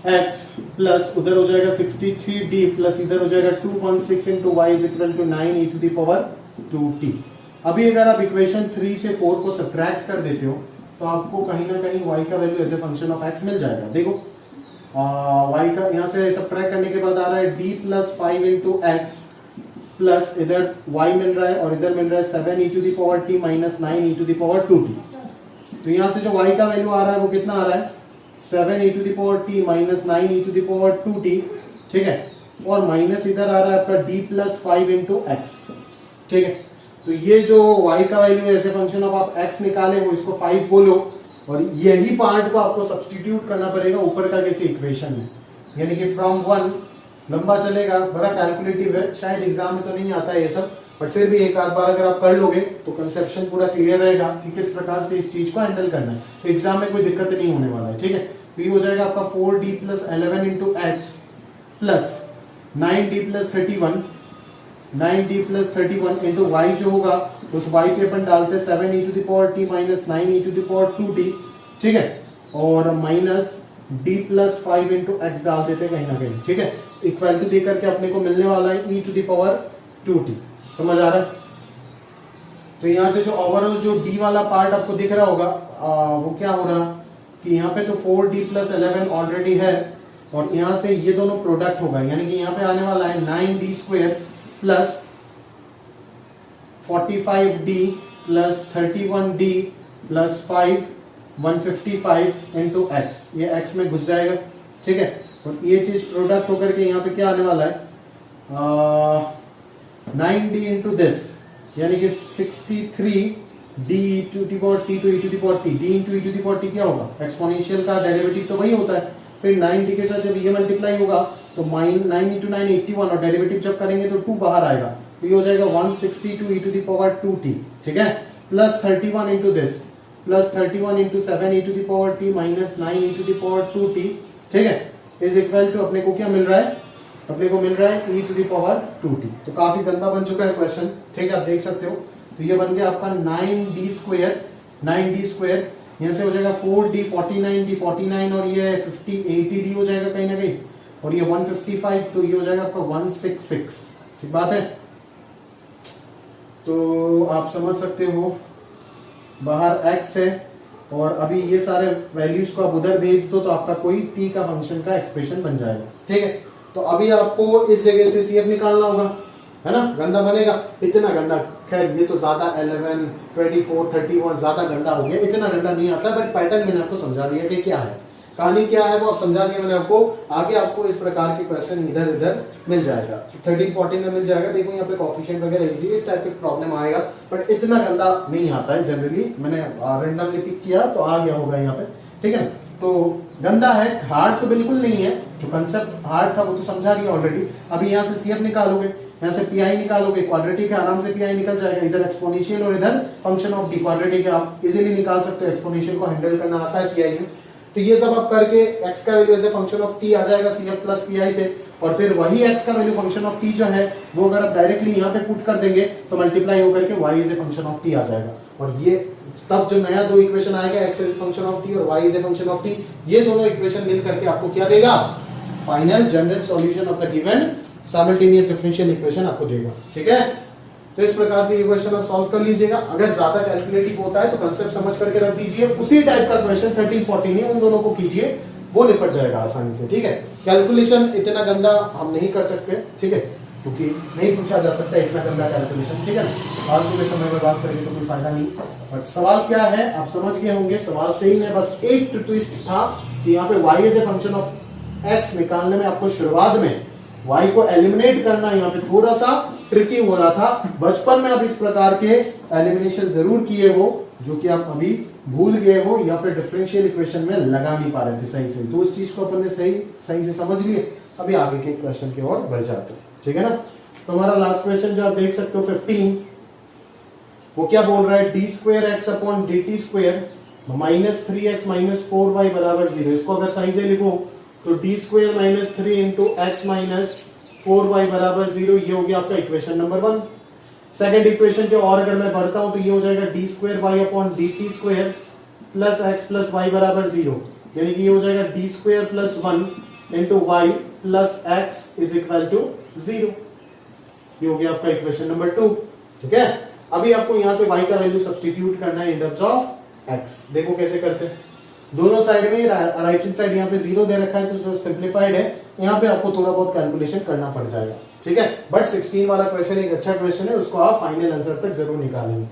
x प्लस उधर हो जाएगा 63d प्लस इधर हो जाएगा 216 into Y is equal to 9 E to the power 2t। अभी अगर आप इक्वेशन 3 से 4 को सब्ट्रैक्ट कर देते हो तो आपको कहीं ना कहीं y का value as a function of x मिल जाएगा। देखो y का यहाँ से सब्ट्रैक्ट करने के बाद आ रहा है d plus 5 into x plus इधर y मिल रहा है और इधर मिल रहा है 7 ई to the power t minus 9 E to the power 2t। तो यहाँ से जो y का वैल्यू आ रहा है वो कितना आ रहा है, 7 ई to the power t minus 9 E to the power 2t। ठीक है, और माइनस इधर आ रहा है आपका d प्लस 5 इंटू एक्स। ठीक है, तो ये जो y का वैल्यू ऐसे फंक्शन ऑफ आप x निकाले हो इसको 5 बोलो और यही पार्ट को आपको सब्स्टिट्यूट करना पड़ेगा ऊपर का किसी इक्वेशन में, यानी कि फ्रॉम 1 लंबा चलेगा, बड़ा कैलकुलेटिव है, शायद एग्जाम में तो नहीं आता है ये सब, बट फिर भी एक आध बार अगर आप कर लोगे तो कंसेप्शन पूरा क्लियर रहेगा कि किस प्रकार से इस चीज को हैंडल करना है। तो एग्जाम में कोई दिक्कत नहीं होने वाला है। ठीक है, तो ये हो जाएगा आपका 4d plus 11 into x plus 9d plus 31 9d plus 31 into Y जो होगा उस y पे अपन डालते हैं 7 ई to the power t minus 9 E to the power 2t। ठीक है, और minus d plus 5 into X डाल देते कहीं ना कहीं। ठीक है, इक्वल टू देकर के अपने को मिलने वाला है e to the power 2t। समझ आ रहा है? तो यहाँ से जो ओवरऑल जो d वाला पार्ट आपको दिख रहा होगा वो क्या हो रहा कि यहाँ पे तो 4d प्लस 11 ऑलरेडी है और यहाँ से ये दोनों प्रोडक्ट होगा, यानी कि यहाँ पे आने वाला है 9d square plus 45d plus 31d plus 5 155 into X, ये x में घुस जाएगा। ठीक है, और ये चीज प्रोडक्ट होकर के यहाँ पे क्या आने वाला है 9d इंटू दिस, यानी कि 63d to the power t to e to the power t, d into e to the power t क्या होगा, एक्सपोनेंशियल का डेरिवेटिव तो वही होता है। फिर 9d के साथ जब ये मल्टीप्लाई होगा तो 9 इंटू 9 81 और डेरिवेटिव जब करेंगे तो 2 बाहर आएगा, तो ये हो जाएगा 162 e to the power 2t। ठीक है, plus 31 into this plus 31 into 7 e to the power t minus 9 e to the power 2t। ठीक है, इज इक्वल टू अपने को क्या मिल रहा है, अपने को मिल रहा है e to the power 2t। तो काफी गंदा बन चुका है क्वेश्चन। ठीक है, आप देख सकते हो। तो ये बन गया आपका 9d स्क्वायर, यहाँ से हो जाएगा 4d 49 और ये 80d हो जाएगा कहीं ना कहीं, और ये 155, तो ये हो जाएगा आपका 166। ठीक बात है, तो आप समझ सकते हो बाहर x है और अभी ये सारे वैल्यूज को आप उधर भेज दो तो आपका कोई t का फंक्शन का एक्सप्रेशन बन जाएगा। ठीक है, तो अभी आपको इस जगह से CF निकालना होगा, है ना। गंदा बनेगा, इतना गंदा, खैर ये तो ज्यादा 11 24 31 ज्यादा गंदा हो गया, इतना गंदा नहीं आता, बट पैटर्न मैंने आपको समझा दिया कि क्या है, कहानी क्या है वो आप समझा दिया मैंने आपको। आगे आपको इस प्रकार के क्वेश्चन इधर उधर मिल जाएगा, 13 14 में मिल जाएगा। देखो यहाँ पे कोएफिशिएंट वगैरह इजी, इस टाइप के प्रॉब्लम आएगा, बट इतना गंदा नहीं आता है जनरली। मैंने रैंडमली पिक किया तो आ गया होगा यहाँ पे। ठीक है, तो गंदा है, हार्ड तो बिल्कुल नहीं है, जो कंसेप्ट हार्ड था वो तो समझा दिया ऑलरेडी। अभी यहाँ से CF निकालोगे, यहाँ से PI निकालोगे, क्वाड्रेटिक है, आराम से PI निकल जाएगा। इधर एक्सपोनेंशियल और इधर फंक्शन ऑफ डी, क्वाड्रेटिक है, आप इजीली निकाल सकते हो, एक्सपोनेंशियल को हैंडल करना आता है PI में। तो ये सब आप करके x का value as a function of t आ जाएगा CF प्लस PI से, और फिर वही x का वैल्यू फंक्शन ऑफ t जो है वो अगर आप डायरेक्टली यहाँ पे पुट कर देंगे तो मल्टीप्लाई होकर के y is a function of t आ जाएगा। और ये तब जो नया दो इक्वेशन आएगा, x is a function of t और y is a function of t, ये दोनों इक्वेशन मिल करके आपको क्या देगा, final general solution of the given simultaneous differential equation आपको देगा। ठीक है, तो इस प्रकार से ये क्वेश्चन आप सॉल्व कर लीजिएगा। अगर ज्यादा कैलकुलेटिव होता है तो कंसेप्ट समझ करके रख दीजिए, उसी टाइप का क्वेश्चन 13 14 है, उन दोनों को कीजिए, वो निपट जाएगा आसानी से। ठीक है, कैलकुलेशन इतना गंदा हम नहीं कर सकते, ठीक है, क्योंकि नहीं पूछा जा सकता इतना गंदा कैलकुलेशन। ठीक है, फालतू के समय में बात करेंगे तो कोई फायदा नहीं। बट सवाल क्या है आप समझ गए होंगे, सवाल सही है, बस एक ट्विस्ट था कि यहाँ पे y is a function of x निकालने में आपको शुरुआत में y को एलिमिनेट करना यहाँ पे थोड़ा सा ट्रिकी हो रहा था। बचपन में आप इस प्रकार के एलिमिनेशन जरूर किए हो जो कि आप अभी भूल गए हो या फिर डिफरेंशियल इक्वेशन में लगा नहीं पा रहे थे सही से, तो उस चीज को अपन ने सही से समझ लिए। अभी आगे के क्वेश्चन की ओर बढ़ जाते हैं। ठीक है ना, तो हमारा लास्ट क्वेश्चन जो आप देख सकते हो 15, वो क्या बोल रहा है, d2x upon dt square minus 3x minus 4y बराबर 0। इसको अगर सही से लिखो तो d square minus 3 into x minus 4y बराबर 0, ये हो गया आपका इक्वेशन नंबर 1। सेकंड इक्वेशन के और अगर मैं बढ़ता हूं तो ये हो जाएगा d square y upon dt square plus x plus y बराबर 0, यानी कि ये हो जाएगा d square plus 1 into y plus x is equal to 0। ये हो गया आपका इक्वेशन नंबर 2। ठीक है, अभी आपको यहां से y का वैल्यू सब्स्टिट्यूट करना है इन टर्म्स ऑफ x। देखो कैसे करते हैं, दोनों साइड में राइट हैंड साइड यहाँ पे 0 दे रखा है तो सिंप्लीफाइड है, यहाँ पे आपको थोड़ा बहुत कैलकुलेशन करना पड़ जाएगा। ठीक है, बट 16 वाला क्वेश्चन एक अच्छा क्वेश्चन है, उसको आप फाइनल आंसर तक जरूर निकालेंगे।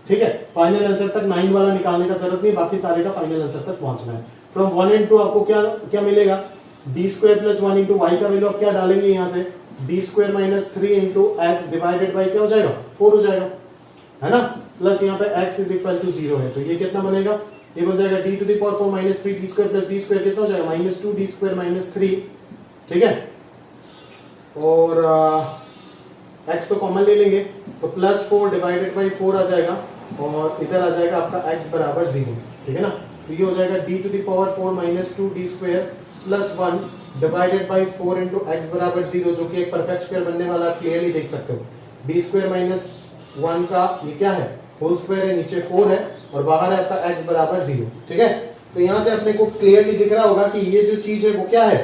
ठीक है, फाइनल आंसर तक 9 वाला निकालने का जरूरत नहीं, बाकी सारे का फाइनल आंसर तक पहुंचना है। फ्रॉम 1 एंड 2 आपको क्या मिलेगा, d square plus 1 into Y का वैल्यू आप क्या डालेंगे यहाँ से, d square minus 3 into x divided by क्या हो जाएगा 4 हो जाएगा, है ना, प्लस यहाँ पे x इज इक्वल टू 0 है, तो ये कितना बनेगा, ये बन जाएगा d to the power 4 minus 3 d square plus d square कितना हो जाएगा माइनस 2 डी स्क्वायर माइनस 3। ठीक है, और x तो कॉमन ले लेंगे तो प्लस 4 डिवाइडेड बाई 4 आ जाएगा और इधर आ जाएगा आपका x बराबर 0। ठीक है ना, तो ये हो जाएगा d to the power 4 minus 2 d square plus 1 divided by 4 into x बराबर 0, जो कि एक परफेक्ट स्क्वायर बनने वाला क्लियरली देख सकते हो। डी स्क्वायर माइनस 1 का ये क्या है, होल स्क्वायर है, नीचे 4 है और बाहर है आपका x बराबर 0। ठीक है, तो यहां से अपने को क्लियरली दिख रहा होगा कि ये जो चीज है वो क्या है,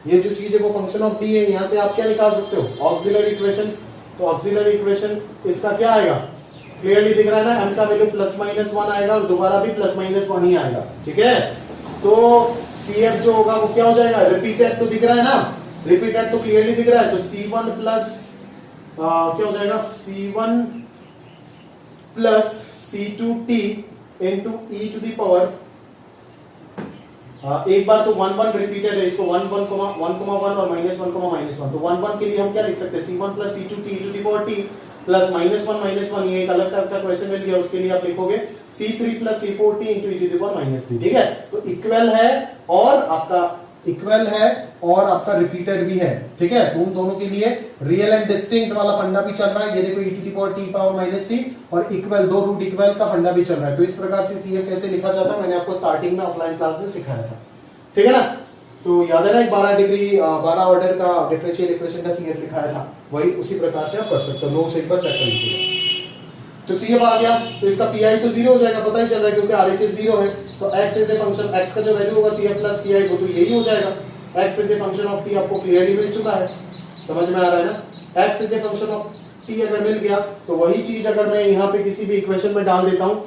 ये जो चीज है वो फंक्शन ऑफ t है। यहां से आप क्या निकाल सकते हो, ऑक्सिलरी इक्वेशन। तो ऑक्सिलरी इक्वेशन इसका क्या आएगा, क्लियरली दिख रहा है ना, m का वैल्यू प्लस माइनस 1 आएगा और दोबारा भी प्लस माइनस 1 ही आएगा। ठीक है, तो CF जो होगा वो क्या हो जाएगा, रिपीटेड तो दिख रहा है ना, रिपीटेड तो क्लियरली दिख रहा है, तो C1 प्लस क्या हो जाएगा, C1 plus C2t into e to the power, एक बार तो 1 1 रिपीटेड है, इसको 1 1 और माइनस 1 तो 1 1 के लिए हम क्या लिख सकते हैं, C1 plus C2t e to the power t plus minus 1, ये एक अलग टाइप का क्वेश्चन मिल गया, उसके लिए आप लिखोगे C3 plus C4t into e to the power minus 3। ठीक है, तो इक्वल है और आपका इक्वल है और आपका रिपीटेड भी है। ठीक है, तो उन दोनों के लिए रियल एंड डिस्टिंक्ट वाला फंडा भी चल रहा है, ये देखो e to the power t power minus 3 और इक्वल, दो रूट इक्वल का फंडा भी चल रहा है। तो इस प्रकार से CF कैसे लिखा जाता है मैंने आपको स्टार्टिंग में ऑफलाइन क्लास में सिखाया था। ठीक है ना, तो याद है ना, 12 डिग्री 12 ऑर्डर का डिफरेंशियल इक्वेशन का CF लिखाया था, वही उसी प्रकार से आप कर सकते हो, नोट्स एक बार चेक कर लीजिएगा। तो CF आ गया, तो इसका PI तो 0 हो जाएगा, पता ही चल रहा है क्योंकि RHS 0 है, तो x is a function, x का जो वैल्यू होगा CF प्लस PI वो तो यही हो जाएगा, x is a function of t आपको क्लियरली मिल चुका है, समझ में आ रहा है ना, x is a function of t अगर मिल गया तो वही चीज अगर मैं यहाँ पे किसी भी इक्वेशन में डाल देता हूँ,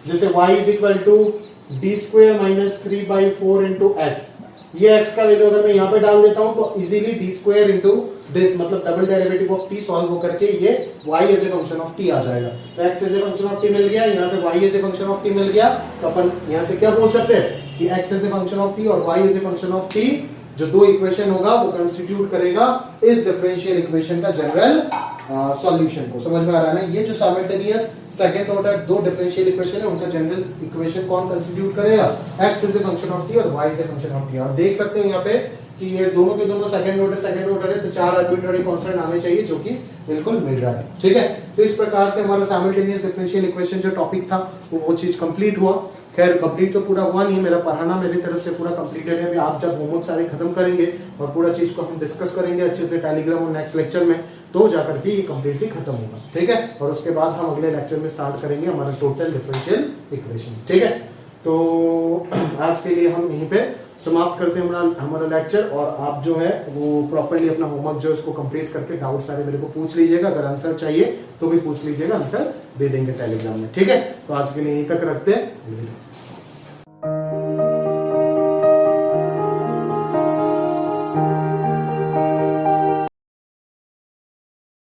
जैसे y is equal to D square minus 3 by 4 into X, ये x का वैल्यू अगर मैं यहाँ पे डाल देता हूँ तो easily D square into this, मतलब double derivative of t solve होकर के ये y as a function of t आ जाएगा। तो x as a function of t मिल गया, यहाँ से y as a function of t मिल गया, तो अपन यहाँ से क्या बोल सकते हैं कि x as a function of t और y as a function of t जो दो इक्वेशन होगा वो कंस्टिट्यूट करेगा इस डिफरेंशियल इक्वेशन का जनरल सॉल्यूशन को। समझ में आ रहा है ना, ये जो साइमल्टेनियस सेकंड ऑर्डर दो डिफरेंशियल इक्वेशन है उनका जनरल इक्वेशन कौन कंस्टिट्यूट करेगा, x is a function of t और y is a function of t। और देख सकते हैं यहाँ पे कि ये दोनों के दोनों सेकंड ऑर्डर है, तो 4 आर्बिट्ररी कांस्टेंट आने चाहिए जो कि बिल्कुल मिल रहा है। ठीक है, तो इस प्रकार से हमारा साइमल्टेनियस डिफरेंशियल इक्वेशन जो टॉपिक था वो चीज कंप्लीट हुआ। खैर कंप्लीट तो पूरा हुआ नहीं, मेरा पढ़ाना मेरी तरफ से पूरा कंप्लीटेड है। अभी आप जब होमवर्क सारे खत्म करेंगे और पूरा चीज को हम डिस्कस करेंगे अच्छे से टेलीग्राम और नेक्स्ट लेक्चर में, तो जाकर के ये कंप्लीटली खत्म होगा। ठीक है, और उसके बाद हम अगले लेक्चर में स्टार्ट करेंगे हमारा टोटल डिफरेंशियल इक्वेशन। ठीक है, तो आज के लिए हम यहीं पे समाप्त करते हैं हमारा लेक्चर, और आप जो है वो प्रॉपर्ली अपना होमवर्क जो है उसको कंप्लीट करके डाउट सारे मेरे को पूछ लीजिएगा। अगर आंसर चाहिए तो भी पूछ लीजिएगा, आंसर दे देंगे टेलीग्राम में। ठीक है, तो आज के लिए यहीं तक रखते हैं।